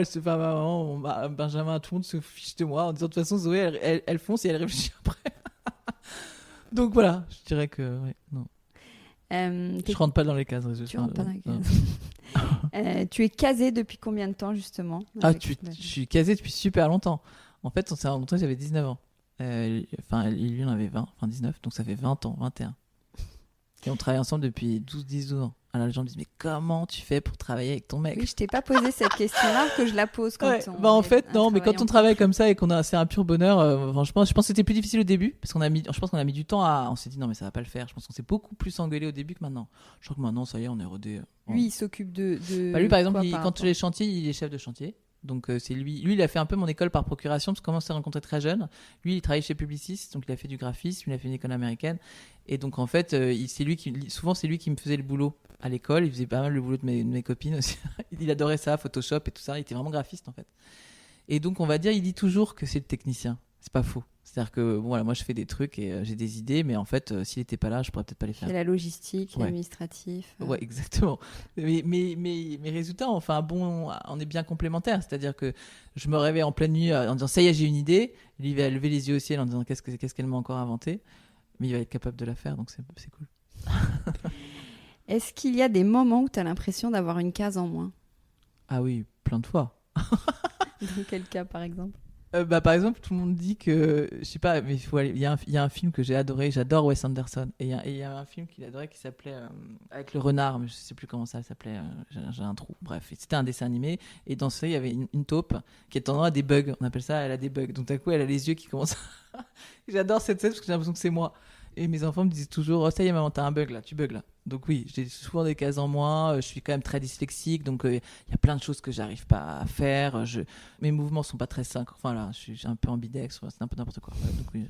Benjamin, tout le monde se fiche de moi en disant de toute façon, Zoé, elle fonce et elle réfléchit après. Donc, voilà, je dirais que, ouais, non. Je rentre pas dans les cases. Tu rentres pas dans les cases. Tu es casé depuis combien de temps, justement? Je suis casé depuis super longtemps. En fait, on s'est rencontrés, j'avais 19 ans. Lui, on avait 20, enfin 19, donc ça fait 20 ans, 21. Et on travaille ensemble depuis 12 ans. Alors les gens me disent, mais comment tu fais pour travailler avec ton mec? Oui, je t'ai pas posé cette question-là, que je la pose quand on... En fait, non, mais quand on travaille comme ça et c'est un pur bonheur, franchement, je pense que c'était plus difficile au début, parce je pense qu'on a mis du temps on s'est dit, non, mais ça va pas le faire. Je pense qu'on s'est beaucoup plus engueulé au début que maintenant. Je crois que maintenant, ça y est, on est rodé. Lui, il s'occupe de... Lui, par exemple, quand tu les chantiers, il est chef de chantier. Donc c'est lui. Lui, il a fait un peu mon école par procuration, parce qu'on s'est rencontrés très jeune. Lui, il travaillait chez Publicis, donc il a fait du graphisme, il a fait une école américaine. Et donc en fait, souvent c'est lui qui me faisait le boulot à l'école. Il faisait pas mal le boulot de mes copines aussi. Il adorait ça, Photoshop et tout ça. Il était vraiment graphiste en fait. Et donc on va dire, il dit toujours que c'est le technicien. C'est pas faux. C'est-à-dire que voilà, moi je fais des trucs et j'ai des idées, mais en fait, s'il était pas là, je pourrais peut-être pas les faire. C'est la logistique, l'administratif. Ouais, exactement. Mais résultats, enfin bon, on est bien complémentaires. C'est-à-dire que je me réveille en pleine nuit en disant ça y est, j'ai une idée. Lui il va lever les yeux au ciel en disant qu'est-ce qu'elle m'a encore inventé. Mais il va être capable de la faire, donc c'est cool. Est-ce qu'il y a des moments où tu as l'impression d'avoir une case en moins? Ah oui, plein de fois. Dans quel cas, par exemple? Par exemple, tout le monde dit que, je sais pas, mais il y a un film que j'ai adoré, j'adore Wes Anderson, et il y a un film qu'il adorait qui s'appelait avec le renard, mais je sais plus comment ça s'appelait, j'ai un trou, bref, c'était un dessin animé, et dans ça il y avait une taupe qui est tendance à des bugs, on appelle ça, elle a des bugs, donc d'un coup elle a les yeux qui commencent j'adore cette scène parce que j'ai l'impression que c'est moi, et mes enfants me disent toujours, oh ça y est maman, t'as un bug là, tu bugs là. Donc oui, j'ai souvent des cases en moins, je suis quand même très dyslexique, donc il y a plein de choses que j'arrive pas à faire, mes mouvements sont pas très synchrones, enfin là, je suis un peu ambidextre, c'est un peu n'importe quoi. Donc oui,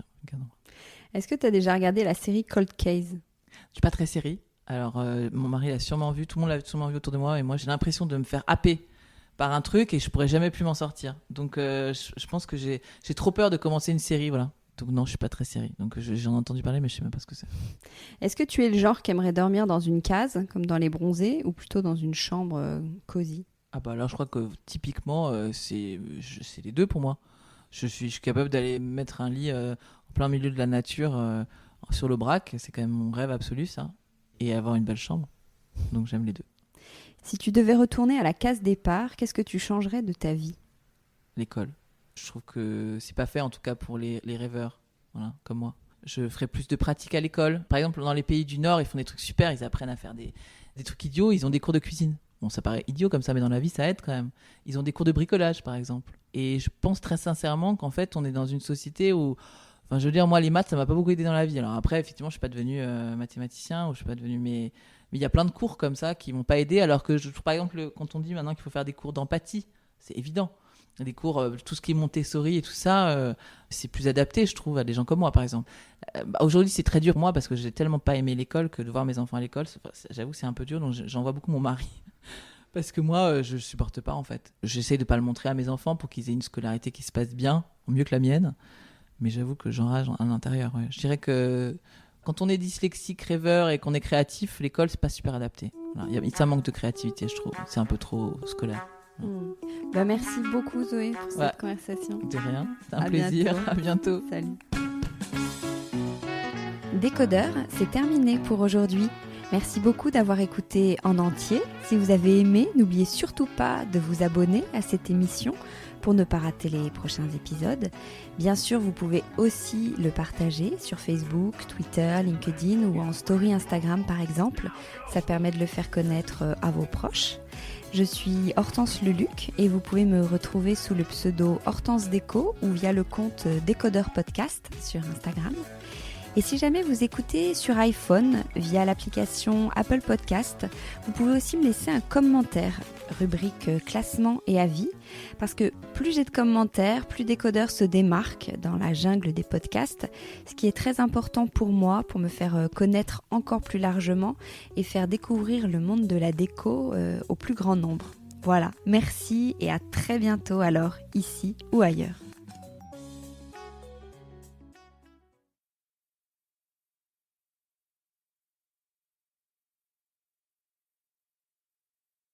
Est-ce que tu as déjà regardé la série Cold Case? Je suis pas très série, alors mon mari l'a sûrement vu, tout le monde l'a sûrement vu autour de moi, et moi j'ai l'impression de me faire happer par un truc et je pourrais jamais plus m'en sortir. Donc je pense que j'ai trop peur de commencer une série, voilà. Donc non, je suis pas très série. Donc j'en ai entendu parler, mais je sais même pas ce que c'est. Est-ce que tu es le genre qui aimerait dormir dans une case, comme dans Les Bronzés, ou plutôt dans une chambre cosy? Ah bah alors je crois que typiquement, c'est les deux pour moi. Je suis capable d'aller mettre un lit en plein milieu de la nature sur l'Aubrac. C'est quand même mon rêve absolu, ça. Et avoir une belle chambre. Donc j'aime les deux. Si tu devais retourner à la case départ, qu'est-ce que tu changerais de ta vie? L'école. Je trouve que c'est pas fait, en tout cas pour les rêveurs, voilà, comme moi. Je ferais plus de pratique à l'école. Par exemple, dans les pays du Nord, ils font des trucs super, ils apprennent à faire des trucs idiots, ils ont des cours de cuisine. Bon, ça paraît idiot comme ça, mais dans la vie, ça aide quand même. Ils ont des cours de bricolage, par exemple. Et je pense très sincèrement qu'en fait, on est dans une société où... Enfin, je veux dire, moi, les maths, ça m'a pas beaucoup aidé dans la vie. Alors après, effectivement, je suis pas devenu mathématicien, ou je suis pas devenu... Mais il y a plein de cours comme ça qui m'ont pas aidé, alors que, par exemple, quand on dit maintenant qu'il faut faire des cours d'empathie, c'est évident. Des cours, tout ce qui est Montessori et tout ça, c'est plus adapté, je trouve, à des gens comme moi, par exemple. Aujourd'hui, c'est très dur pour moi parce que j'ai tellement pas aimé l'école que de voir mes enfants à l'école, j'avoue que c'est un peu dur, donc j'en vois beaucoup mon mari. Parce que moi, je supporte pas, en fait. J'essaye de pas le montrer à mes enfants pour qu'ils aient une scolarité qui se passe bien, mieux que la mienne. Mais j'avoue que j'enrage à l'intérieur. Ouais. Je dirais que quand on est dyslexique, rêveur et qu'on est créatif, l'école, c'est pas super adapté. Voilà. Ça manque de créativité, je trouve. C'est un peu trop scolaire. Bah merci beaucoup Zoé pour cette conversation. De rien, c'est un plaisir. Bientôt. À bientôt. Salut. Décodeur, c'est terminé pour aujourd'hui. Merci beaucoup d'avoir écouté en entier. Si vous avez aimé, n'oubliez surtout pas de vous abonner à cette émission pour ne pas rater les prochains épisodes. Bien sûr, vous pouvez aussi le partager sur Facebook, Twitter, LinkedIn ou en story Instagram par exemple. Ça permet de le faire connaître à vos proches. Je suis Hortense Leluc et vous pouvez me retrouver sous le pseudo Hortense Déco ou via le compte Décodeur Podcast sur Instagram. Et si jamais vous écoutez sur iPhone via l'application Apple Podcast, vous pouvez aussi me laisser un commentaire, rubrique classement et avis, parce que plus j'ai de commentaires, plus Décodeur se démarque dans la jungle des podcasts, ce qui est très important pour moi, pour me faire connaître encore plus largement et faire découvrir le monde de la déco au plus grand nombre. Voilà, merci et à très bientôt alors, ici ou ailleurs.